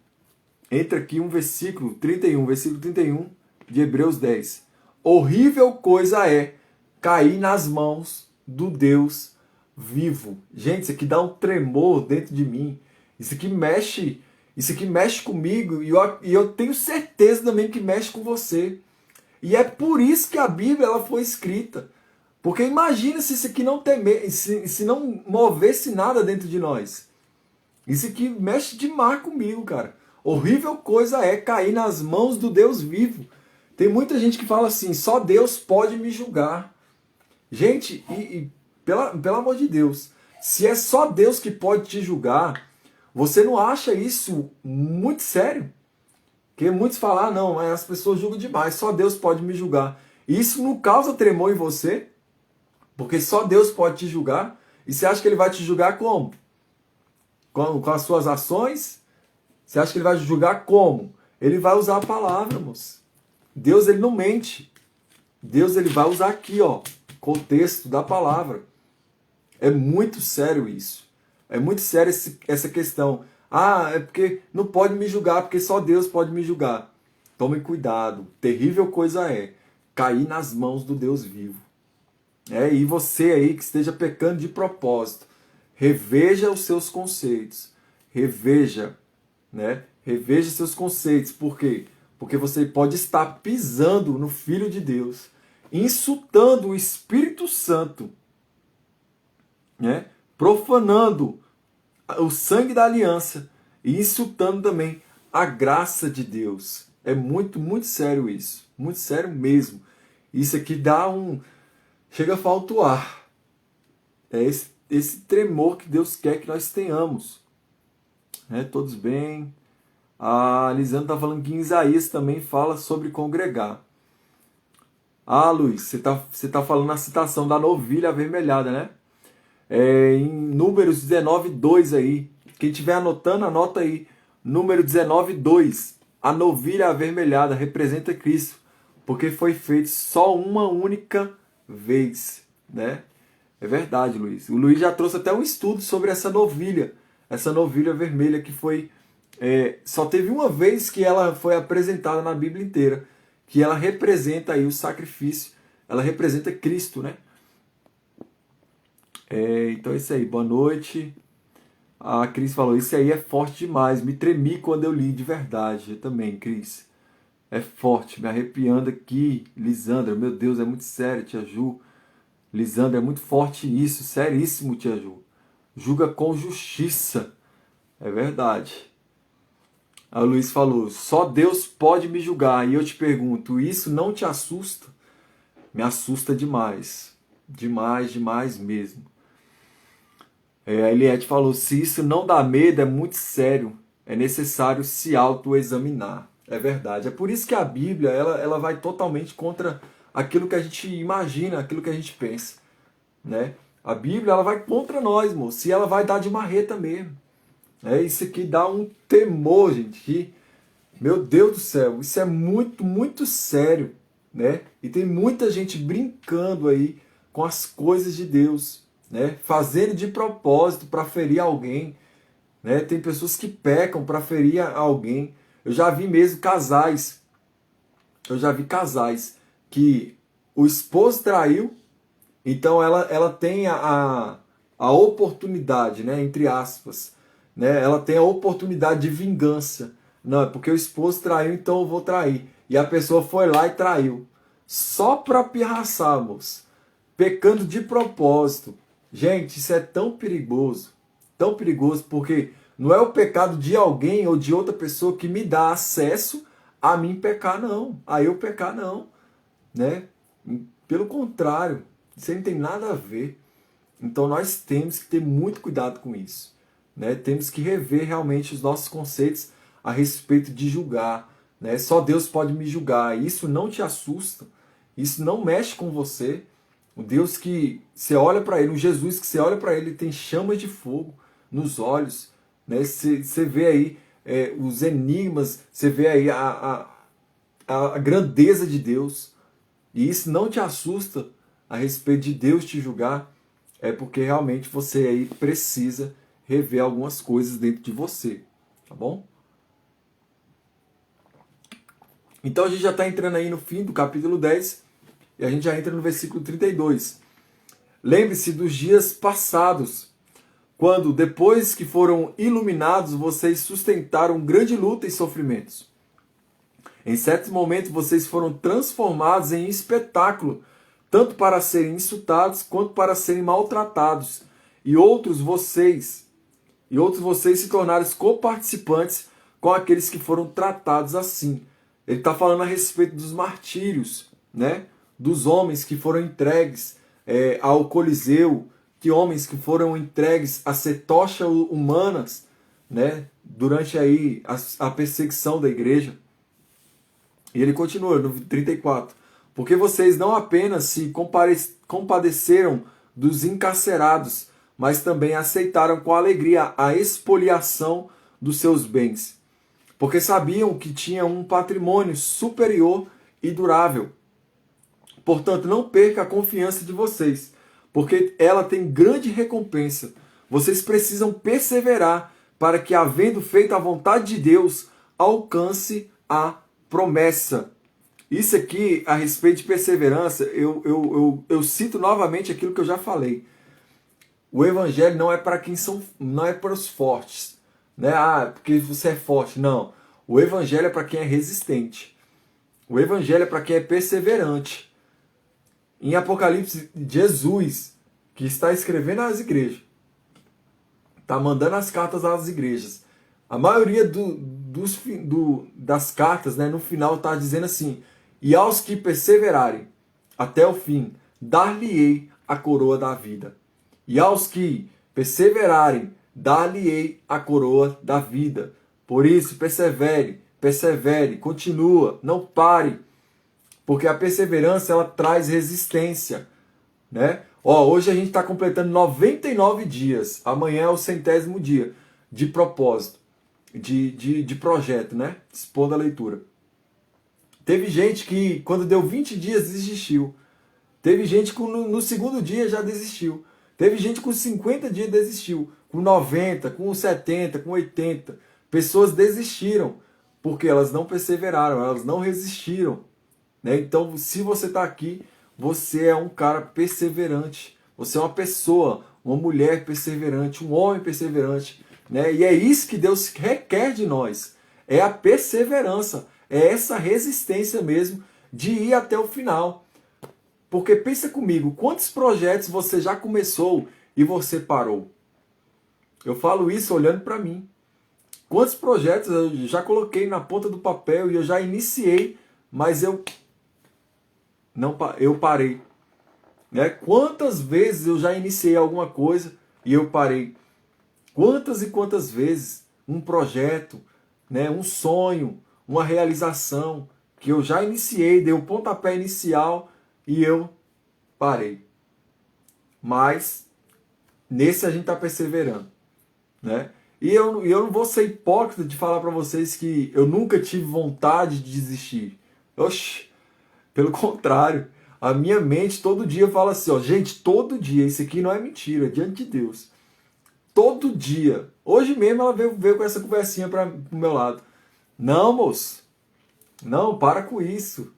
entra aqui um versículo 31 de Hebreus 10. Horrível coisa é cair nas mãos do Deus vivo. Gente, isso aqui dá um tremor dentro de mim. Isso aqui mexe comigo e eu tenho certeza também que mexe com você. E é por isso que a Bíblia ela foi escrita. Porque imagina se isso aqui se não movesse nada dentro de nós. Isso aqui mexe demais comigo, cara. Horrível coisa é cair nas mãos do Deus vivo. Tem muita gente que fala assim, só Deus pode me julgar. Gente, pelo amor de Deus, se é só Deus que pode te julgar, você não acha isso muito sério? Porque muitos falam, não, as pessoas julgam demais, só Deus pode me julgar. E isso não causa tremor em você? Porque só Deus pode te julgar? E você acha que ele vai te julgar como? Com as suas ações? Você acha que ele vai te julgar como? Ele vai usar a palavra, moço. Deus, ele não mente. Deus, ele vai usar aqui, ó, contexto da palavra. É muito sério isso. É muito sério essa questão. É porque não pode me julgar, porque só Deus pode me julgar. Tomem cuidado. Terrível coisa é cair nas mãos do Deus vivo. E você aí que esteja pecando de propósito, reveja os seus conceitos. Reveja, né? Reveja seus conceitos. Por quê? Porque você pode estar pisando no Filho de Deus, insultando o Espírito Santo, né? Profanando o sangue da aliança e insultando também a graça de Deus. É muito, muito sério isso. Muito sério mesmo. Isso aqui chega a faltar ar. esse tremor que Deus quer que nós tenhamos. Né? Todos bem? A Lisandra está falando que em Isaías também fala sobre congregar. Ah, Luiz, você tá falando a citação da novilha avermelhada, né? Em Números 19:2 aí. Quem estiver anotando, anota aí. Número 19:2. A novilha avermelhada representa Cristo, porque foi feito só uma única vez, né? É verdade, Luiz. O Luiz já trouxe até um estudo sobre essa novilha vermelha que foi... só teve uma vez que ela foi apresentada na Bíblia inteira, que ela representa aí o sacrifício, ela representa Cristo, né? Então é isso aí, boa noite. A Cris falou, isso aí é forte demais, me tremi quando eu li, de verdade. Eu também, Cris. É forte, me arrepiando aqui. Lisandra, meu Deus, é muito sério, tia Ju. Lisandra, é muito forte isso, seríssimo, tia Ju. Julga com justiça. É verdade. A Luiz falou, só Deus pode me julgar. E eu te pergunto, isso não te assusta? Me assusta demais. Demais, demais mesmo. A Eliette falou, se isso não dá medo, é muito sério. É necessário se autoexaminar. É verdade. É por isso que a Bíblia ela vai totalmente contra aquilo que a gente imagina, aquilo que a gente pensa. Né? A Bíblia ela vai contra nós, moço. E ela vai dar de marreta mesmo. Isso aqui dá um temor, gente. Que, meu Deus do céu, isso é muito, muito sério. Né? E tem muita gente brincando aí com as coisas de Deus. Né? Fazendo de propósito para ferir alguém. Né? Tem pessoas que pecam para ferir alguém. Eu já vi mesmo casais. Eu já vi casais que o esposo traiu, então ela tem a oportunidade, né? Entre aspas. Né? Ela tem a oportunidade de vingança. Não, é porque o esposo traiu, então eu vou trair. E a pessoa foi lá e traiu. Só para pirraçar, moço. Pecando de propósito. Gente, isso é tão perigoso porque não é o pecado de alguém ou de outra pessoa que me dá acesso a mim pecar, não. A eu pecar, não. Né? Pelo contrário, isso não tem nada a ver. Então nós temos que ter muito cuidado com isso. Né? Temos que rever realmente os nossos conceitos a respeito de julgar. Né? Só Deus pode me julgar. Isso não te assusta. Isso não mexe com você. O Deus que você olha para ele, o Jesus que você olha para ele, tem chamas de fogo nos olhos. Né? Você vê aí os enigmas, você vê aí a grandeza de Deus. E isso não te assusta a respeito de Deus te julgar. É porque realmente você aí precisa rever algumas coisas dentro de você. Tá bom? Então a gente já está entrando aí no fim do capítulo 10. E a gente já entra no versículo 32. Lembre-se dos dias passados, quando, depois que foram iluminados, vocês sustentaram grande luta e sofrimentos. Em certos momentos, vocês foram transformados em espetáculo, tanto para serem insultados quanto para serem maltratados. E outros vocês se tornaram coparticipantes com aqueles que foram tratados assim. Ele está falando a respeito dos martírios, né? Dos homens que foram entregues ao Coliseu, que homens que foram entregues a ser tochas humanas, né, durante aí a perseguição da igreja. E ele continua no 34. Porque vocês não apenas se compadeceram dos encarcerados, mas também aceitaram com alegria a expoliação dos seus bens. Porque sabiam que tinham um patrimônio superior e durável. Portanto, não perca a confiança de vocês, porque ela tem grande recompensa. Vocês precisam perseverar para que, havendo feito a vontade de Deus, alcance a promessa. Isso aqui, a respeito de perseverança, eu cito novamente aquilo que eu já falei. O evangelho não é para não é para os fortes, né? Porque você é forte. Não. O evangelho é para quem é resistente. O evangelho é para quem é perseverante. Em Apocalipse, Jesus, que está escrevendo às igrejas, está mandando as cartas às igrejas. A maioria das cartas, né, no final, está dizendo assim: e aos que perseverarem até o fim, dar-lhe-ei a coroa da vida. E aos que perseverarem, dar-lhe-ei a coroa da vida. Por isso, persevere, persevere, continua, não pare, porque a perseverança ela traz resistência, né? Ó, hoje a gente está completando 99 dias, amanhã é o 100º dia de propósito, de projeto, né? Expondo a leitura. Teve gente que, quando deu 20 dias, desistiu. Teve gente que no segundo dia já desistiu. Teve gente com 50 dias desistiu. Com 90, com 70, com 80. Pessoas desistiram porque elas não perseveraram, elas não resistiram. Né? Então, se você está aqui, você é um cara perseverante. Você é uma pessoa, uma mulher perseverante, um homem perseverante. Né? E é isso que Deus requer de nós. É a perseverança. É essa resistência mesmo de ir até o final. Porque pensa comigo, quantos projetos você já começou e você parou? Eu falo isso olhando para mim. Quantos projetos eu já coloquei na ponta do papel e eu já iniciei, mas eu parei. Né? Quantas vezes eu já iniciei alguma coisa e eu parei? Quantas e quantas vezes um projeto, né, um sonho, uma realização que eu já iniciei, dei o pontapé inicial e eu parei. Mas nesse a gente está perseverando, né? E eu não vou ser hipócrita de falar para vocês que eu nunca tive vontade de desistir. Oxi, pelo contrário, a minha mente todo dia fala assim, ó, gente, todo dia, isso aqui não é mentira, é diante de Deus. Todo dia. Hoje mesmo ela veio com essa conversinha para o meu lado. Não, moço. Não, para com isso.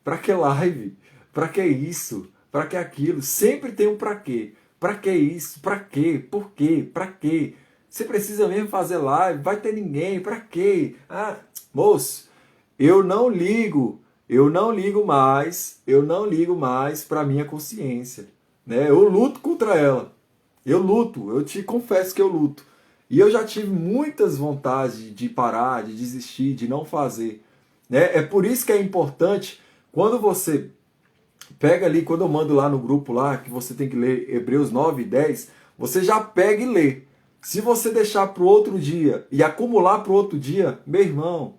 Pra que live? Pra que isso? Pra que aquilo? Sempre tem um pra quê. Pra que isso? Pra quê? Por quê? Pra quê? Você precisa mesmo fazer live? Vai ter ninguém? Pra quê? Ah, moço, eu não ligo mais pra minha consciência. Né? Eu luto contra ela. Eu te confesso que eu luto. E eu já tive muitas vontades de parar, de desistir, de não fazer. Né? É por isso que é importante, quando você pega ali, quando eu mando lá no grupo lá, que você tem que ler Hebreus 9 e 10, você já pega e lê. Se você deixar para o outro dia e acumular para o outro dia, meu irmão,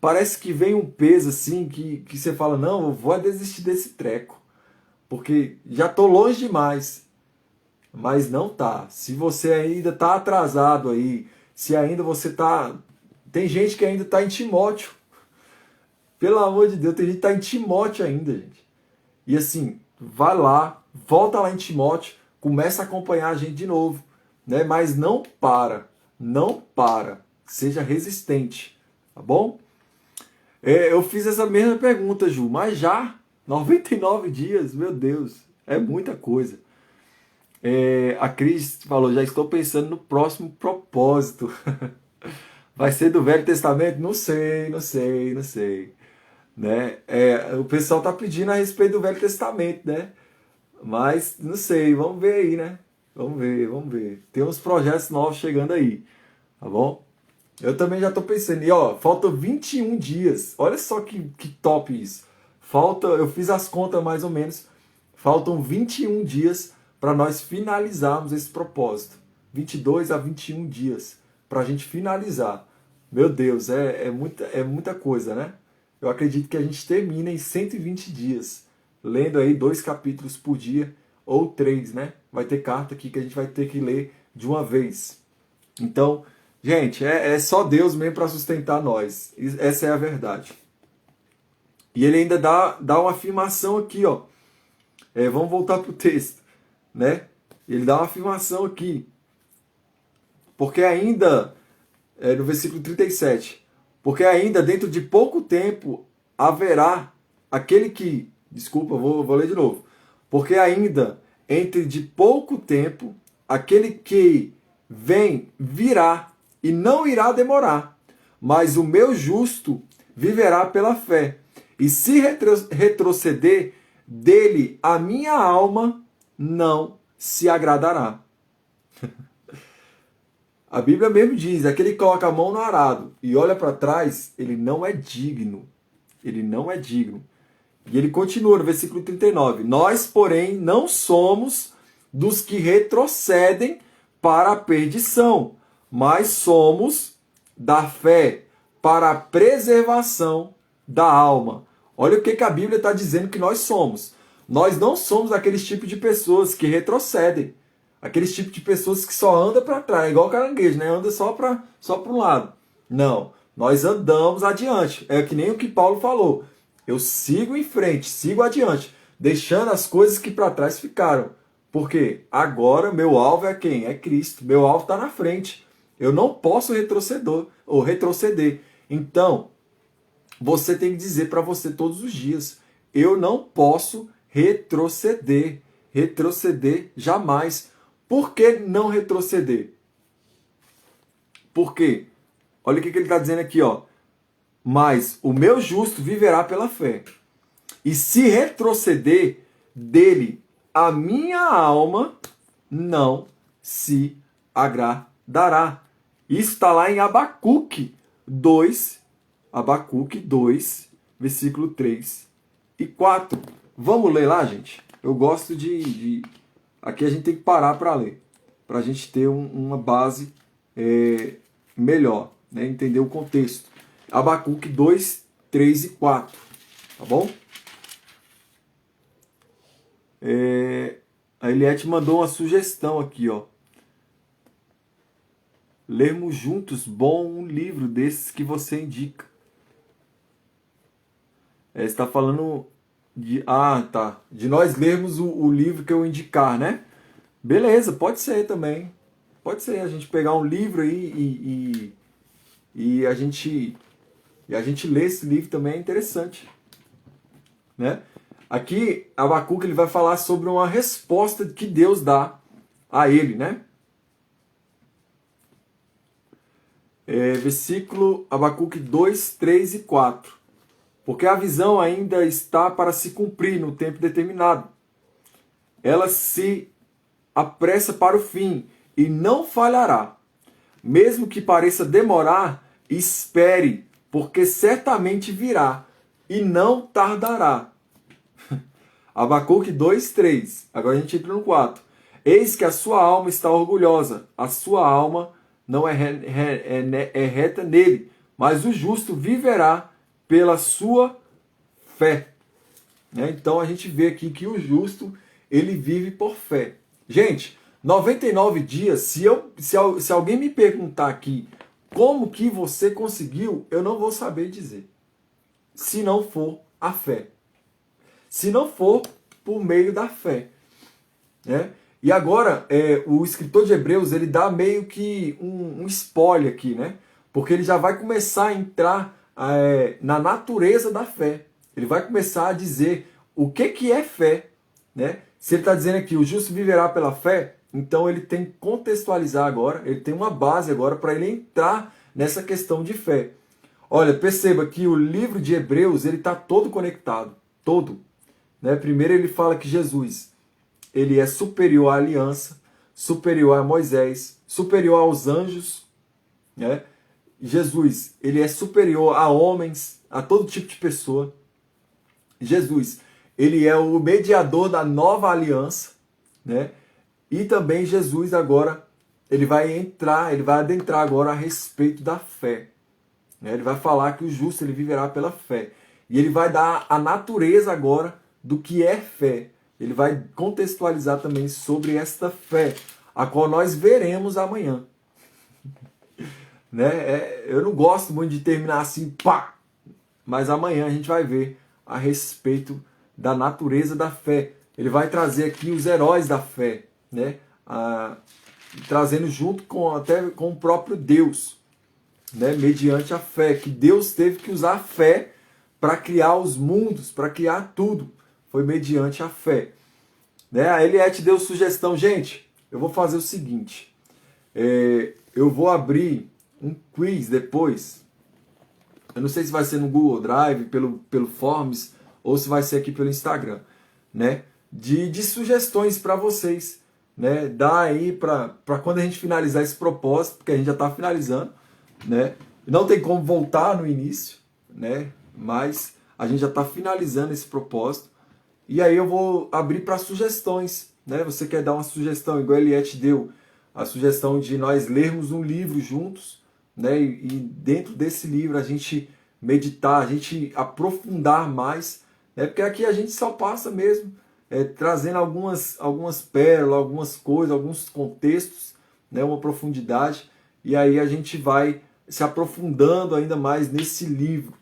parece que vem um peso assim, que você fala, não, eu vou desistir desse treco, porque já estou longe demais. Mas não tá. Se você ainda tá atrasado aí, se ainda você tá... Tem gente que ainda tá em Timóteo. Pelo amor de Deus, tem gente que tá em Timóteo ainda, gente. E assim, vai lá, volta lá em Timóteo, começa a acompanhar a gente de novo. Né? Mas não para. Não para. Seja resistente. Tá bom? Eu fiz essa mesma pergunta, Ju, mas já 99 dias, meu Deus, é muita coisa. A Cris falou, já estou pensando no próximo propósito. Vai ser do Velho Testamento? Não sei. Né? O pessoal está pedindo a respeito do Velho Testamento, né? Mas não sei, vamos ver aí, né? Vamos ver. Tem uns projetos novos chegando aí, tá bom? Eu também já estou pensando, e ó, faltam 21 dias. Olha só que top isso. Eu fiz as contas mais ou menos, faltam 21 dias para nós finalizarmos esse propósito. 22 a 21 dias para a gente finalizar. Meu Deus, é muita coisa, né? Eu acredito que a gente termina em 120 dias, lendo aí 2 capítulos por dia, ou 3, né? Vai ter carta aqui que a gente vai ter que ler de uma vez. Então, gente, é só Deus mesmo para sustentar nós. Essa é a verdade. E ele ainda dá uma afirmação aqui, ó. Vamos voltar para o texto. Né? Ele dá uma afirmação aqui. Porque ainda, no versículo 37, porque ainda dentro de pouco tempo haverá aquele que... Desculpa, vou ler de novo. Porque ainda entre de pouco tempo aquele que virá e não irá demorar. Mas o meu justo viverá pela fé. E se retroceder, dele a minha alma não se agradará. A Bíblia mesmo diz, aquele que coloca a mão no arado e olha para trás, ele não é digno. Ele não é digno. E ele continua no versículo 39. Nós, porém, não somos dos que retrocedem para a perdição, mas somos da fé para a preservação da alma. Olha o que a Bíblia está dizendo que nós somos. Nós não somos aqueles tipos de pessoas que retrocedem. Aqueles tipos de pessoas que só andam para trás, igual caranguejo, né? Anda só para um lado. Não, nós andamos adiante. É que nem o que Paulo falou. Eu sigo em frente, sigo adiante, deixando as coisas que para trás ficaram. Porque agora meu alvo é quem? É Cristo. Meu alvo está na frente. Eu não posso retroceder. Então, você tem que dizer para você todos os dias: eu não posso retroceder. Retroceder jamais. Por que não retroceder? Por quê? Olha o que ele está dizendo aqui, ó. Mas o meu justo viverá pela fé. E se retroceder dele, a minha alma não se agradará. Isso está lá em Abacuque 2, versículo 3 e 4. Vamos ler lá, gente? Eu gosto de... Aqui a gente tem que parar para ler, para a gente ter uma base melhor, né? Entender o contexto. Abacuque 2, 3 e 4. Tá bom? A Eliette mandou uma sugestão aqui, ó. Lermos juntos, bom, um livro desses que você indica. Está falando de... Ah, tá. De nós lermos o livro que eu indicar, né? Beleza, pode ser também. Pode ser a gente pegar um livro aí e a gente ler esse livro também é interessante, né? Aqui, Abacuque ele vai falar sobre uma resposta que Deus dá a ele, né? Versículo Abacuque 2, 3 e 4. Porque a visão ainda está para se cumprir no tempo determinado. Ela se apressa para o fim e não falhará. Mesmo que pareça demorar, espere, porque certamente virá e não tardará. Abacuque 2, 3. Agora a gente entra no 4. Eis que a sua alma está orgulhosa, a sua alma não é reta nele, mas o justo viverá pela sua fé. Então a gente vê aqui que o justo, ele vive por fé. Gente, 99 dias, se alguém me perguntar aqui como que você conseguiu, eu não vou saber dizer. Se não for a fé. Se não for por meio da fé. Né? E agora, o escritor de Hebreus, ele dá meio que um spoiler aqui, né? Porque ele já vai começar a entrar na natureza da fé. Ele vai começar a dizer o que é fé, né? Se ele está dizendo aqui, o justo viverá pela fé, então ele tem que contextualizar agora, ele tem uma base agora para ele entrar nessa questão de fé. Olha, perceba que o livro de Hebreus, ele está todo conectado, todo. Né? Primeiro ele fala que Jesus, ele é superior à aliança, superior a Moisés, superior aos anjos, né? Jesus, ele é superior a homens, a todo tipo de pessoa. Jesus, ele é o mediador da nova aliança, né? E também Jesus agora, ele vai adentrar agora a respeito da fé. Né? Ele vai falar que o justo ele viverá pela fé. E ele vai dar a natureza agora do que é fé. Ele vai contextualizar também sobre esta fé, a qual nós veremos amanhã. Né? Eu não gosto muito de terminar assim, pá! Mas amanhã a gente vai ver a respeito da natureza da fé. Ele vai trazer aqui os heróis da fé, né? Trazendo junto até com o próprio Deus, né? Mediante a fé, que Deus teve que usar a fé para criar os mundos, para criar tudo. Foi mediante a fé. Né? A Eliette deu sugestão, gente, eu vou fazer o seguinte, eu vou abrir um quiz depois, eu não sei se vai ser no Google Drive, pelo Forms, ou se vai ser aqui pelo Instagram, né? De sugestões para vocês, né? Dá aí para quando a gente finalizar esse propósito, porque a gente já está finalizando, né? Não tem como voltar no início, né? Mas a gente já está finalizando esse propósito. E aí eu vou abrir para sugestões, né? Você quer dar uma sugestão, igual a Eliette deu, a sugestão de nós lermos um livro juntos, né? E dentro desse livro a gente meditar, a gente aprofundar mais, né? Porque aqui a gente só passa mesmo trazendo algumas pérolas, algumas coisas, alguns contextos, né? Uma profundidade, e aí a gente vai se aprofundando ainda mais nesse livro,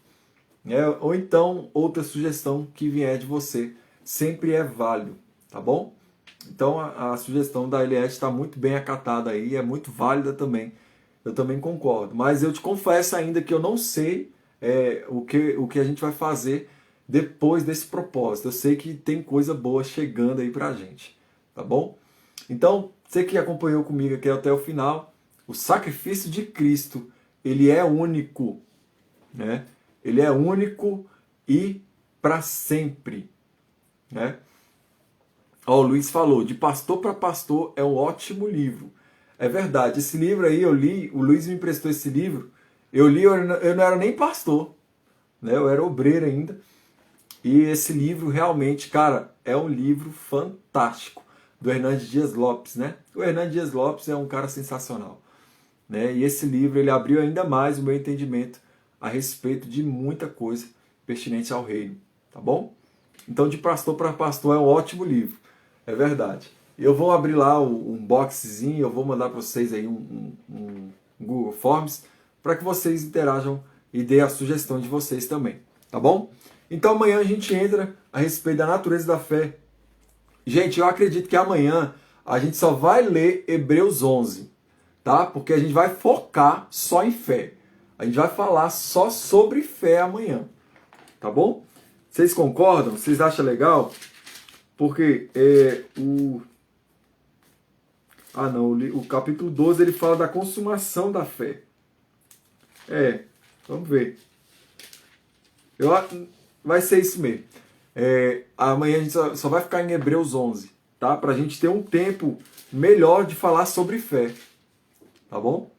né? Ou então outra sugestão que vier de você, sempre é válido, tá bom? Então a sugestão da Eliette está muito bem acatada aí, é muito válida também. Eu também concordo. Mas eu te confesso ainda que eu não sei o que a gente vai fazer depois desse propósito. Eu sei que tem coisa boa chegando aí pra gente, tá bom? Então, você que acompanhou comigo aqui até o final, o sacrifício de Cristo, ele é único, né? Ele é único e para sempre, né? Ó, o Luiz falou, De Pastor para Pastor é um ótimo livro. É verdade, esse livro aí eu li, o Luiz me emprestou esse livro, eu li, eu não era nem pastor, né? Eu era obreiro ainda. E esse livro realmente, cara, é um livro fantástico, do Hernandes Dias Lopes, né? O Hernandes Dias Lopes é um cara sensacional, né? E esse livro, ele abriu ainda mais o meu entendimento a respeito de muita coisa pertinente ao reino, tá bom? Então, De Pastor para Pastor é um ótimo livro, é verdade. Eu vou abrir lá um boxzinho, eu vou mandar para vocês aí um Google Forms para que vocês interajam e dê a sugestão de vocês também, tá bom? Então amanhã a gente entra a respeito da natureza da fé. Gente, eu acredito que amanhã a gente só vai ler Hebreus 11, tá? Porque a gente vai focar só em fé. A gente vai falar só sobre fé amanhã, tá bom? Vocês concordam? Vocês acham legal? Porque o capítulo 12 ele fala da consumação da fé. Vamos ver. Vai ser isso mesmo. Amanhã a gente só vai ficar em Hebreus 11, tá? Pra gente ter um tempo melhor de falar sobre fé, tá bom?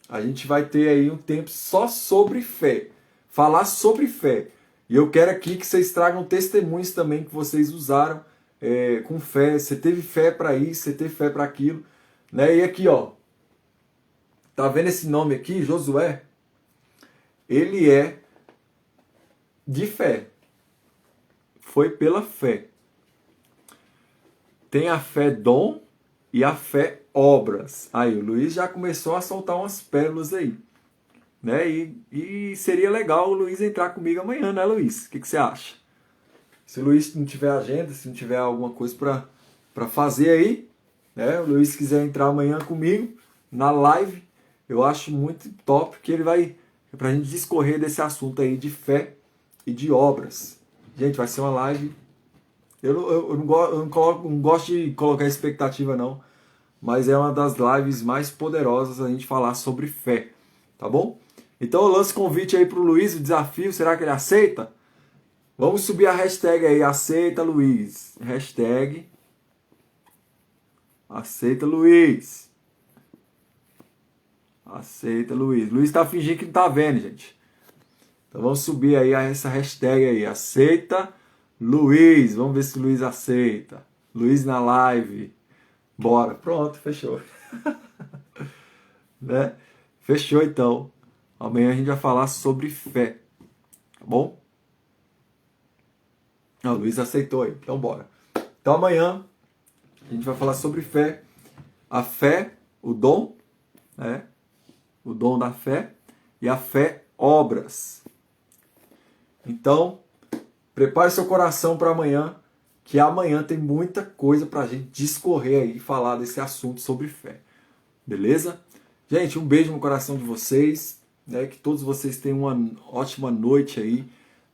A gente vai ter aí um tempo só sobre fé, falar sobre fé. E eu quero aqui que vocês tragam testemunhos também que vocês usaram com fé. Você teve fé para isso, você teve fé para aquilo, né? E aqui, ó, tá vendo esse nome aqui, Josué? Ele é de fé. Foi pela fé. Tem a fé dom e a fé obras. Aí o Luiz já começou a soltar umas pérolas aí, né? E seria legal o Luiz entrar comigo amanhã, né, Luiz? O que você acha? Se o Luiz não tiver agenda, se não tiver alguma coisa para fazer aí, né? O Luiz quiser entrar amanhã comigo na live, eu acho muito top que ele vai pra gente discorrer desse assunto aí de fé e de obras. Gente, vai ser uma live. Eu não gosto de colocar expectativa, não. Mas é uma das lives mais poderosas a gente falar sobre fé. Tá bom? Então eu lanço convite aí pro Luiz, o desafio. Será que ele aceita? Vamos subir a hashtag aí. Aceita, Luiz. Hashtag aceita, Luiz. Aceita, Luiz. Luiz tá fingindo que não tá vendo, gente. Então vamos subir aí essa hashtag aí. Aceita, Luiz. Vamos ver se o Luiz aceita. Luiz na live. Bora. Pronto, fechou. Né? Fechou então. Amanhã a gente vai falar sobre fé. Tá bom? O Luiz aceitou aí. Então bora. Então amanhã a gente vai falar sobre fé. A fé, o dom, né? O dom da fé. E a fé, obras. Então, prepare seu coração para amanhã, que amanhã tem muita coisa para a gente discorrer aí e falar desse assunto sobre fé. Beleza? Gente, um beijo no coração de vocês, né? Que todos vocês tenham uma ótima noite aí.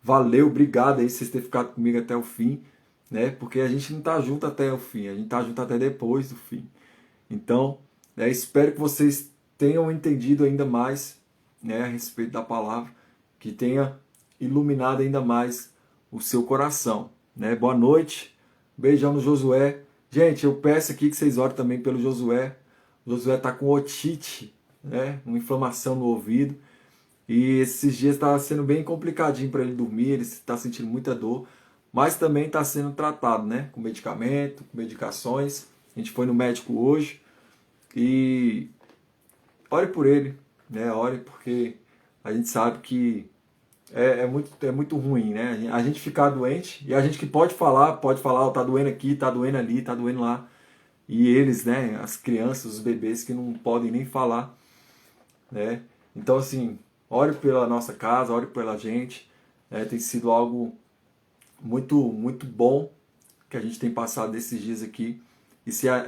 Valeu, obrigado aí por vocês terem ficado comigo até o fim, né? Porque a gente não tá junto até o fim, a gente tá junto até depois do fim. Então, espero que vocês tenham entendido ainda mais, né, a respeito da palavra, que tenha iluminado ainda mais o seu coração, né? Boa noite, beijão no Josué. Gente, eu peço aqui que vocês orem também pelo Josué. O Josué está com otite, né? Uma inflamação no ouvido. E esses dias está sendo bem complicadinho para ele dormir, ele está sentindo muita dor. mas também está sendo tratado, né? Com medicamento, com medicações. A gente foi no médico hoje e ore por ele, né? Ore porque a gente sabe que é muito ruim, né? A gente ficar doente e a gente que pode falar, ó, tá doendo aqui, tá doendo ali, tá doendo lá. E eles, né? As crianças, os bebês que não podem nem falar, né? Então, assim, ore pela nossa casa, ore pela gente. Tem sido algo muito bom que a gente tem passado esses dias aqui.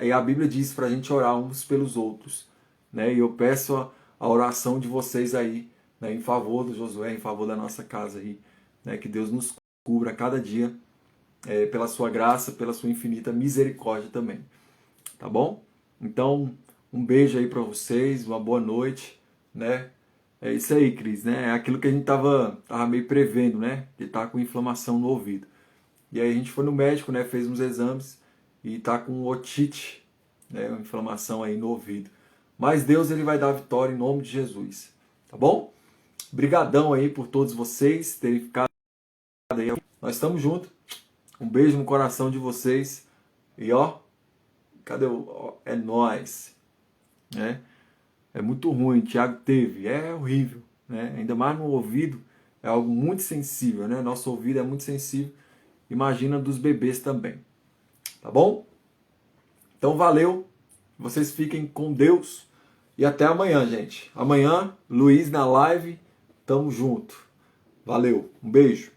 E a Bíblia diz para a gente orar uns pelos outros, né? E eu peço a oração de vocês aí, né? Em favor do Josué, em favor da nossa casa aí, né? Que Deus nos cubra cada dia pela sua graça, pela sua infinita misericórdia também, tá bom? Então, um beijo aí para vocês, uma boa noite, né? É isso aí, Cris, né? É aquilo que a gente tava meio prevendo, né? De estar com inflamação no ouvido. E aí a gente foi no médico, né? Fez uns exames e tá com otite, né? Uma inflamação aí no ouvido. Mas Deus, ele vai dar a vitória em nome de Jesus, tá bom? Brigadão aí por todos vocês terem ficado aí. Nós estamos juntos. Um beijo no coração de vocês. E ó, cadê o... ó, é nóis, né? É muito ruim, o Thiago teve, é horrível, né? Ainda mais no ouvido, é algo muito sensível, né? Nosso ouvido é muito sensível, imagina dos bebês também, tá bom? Então valeu, vocês fiquem com Deus e até amanhã, gente. Amanhã, Luiz na live, tamo junto. Valeu, um beijo.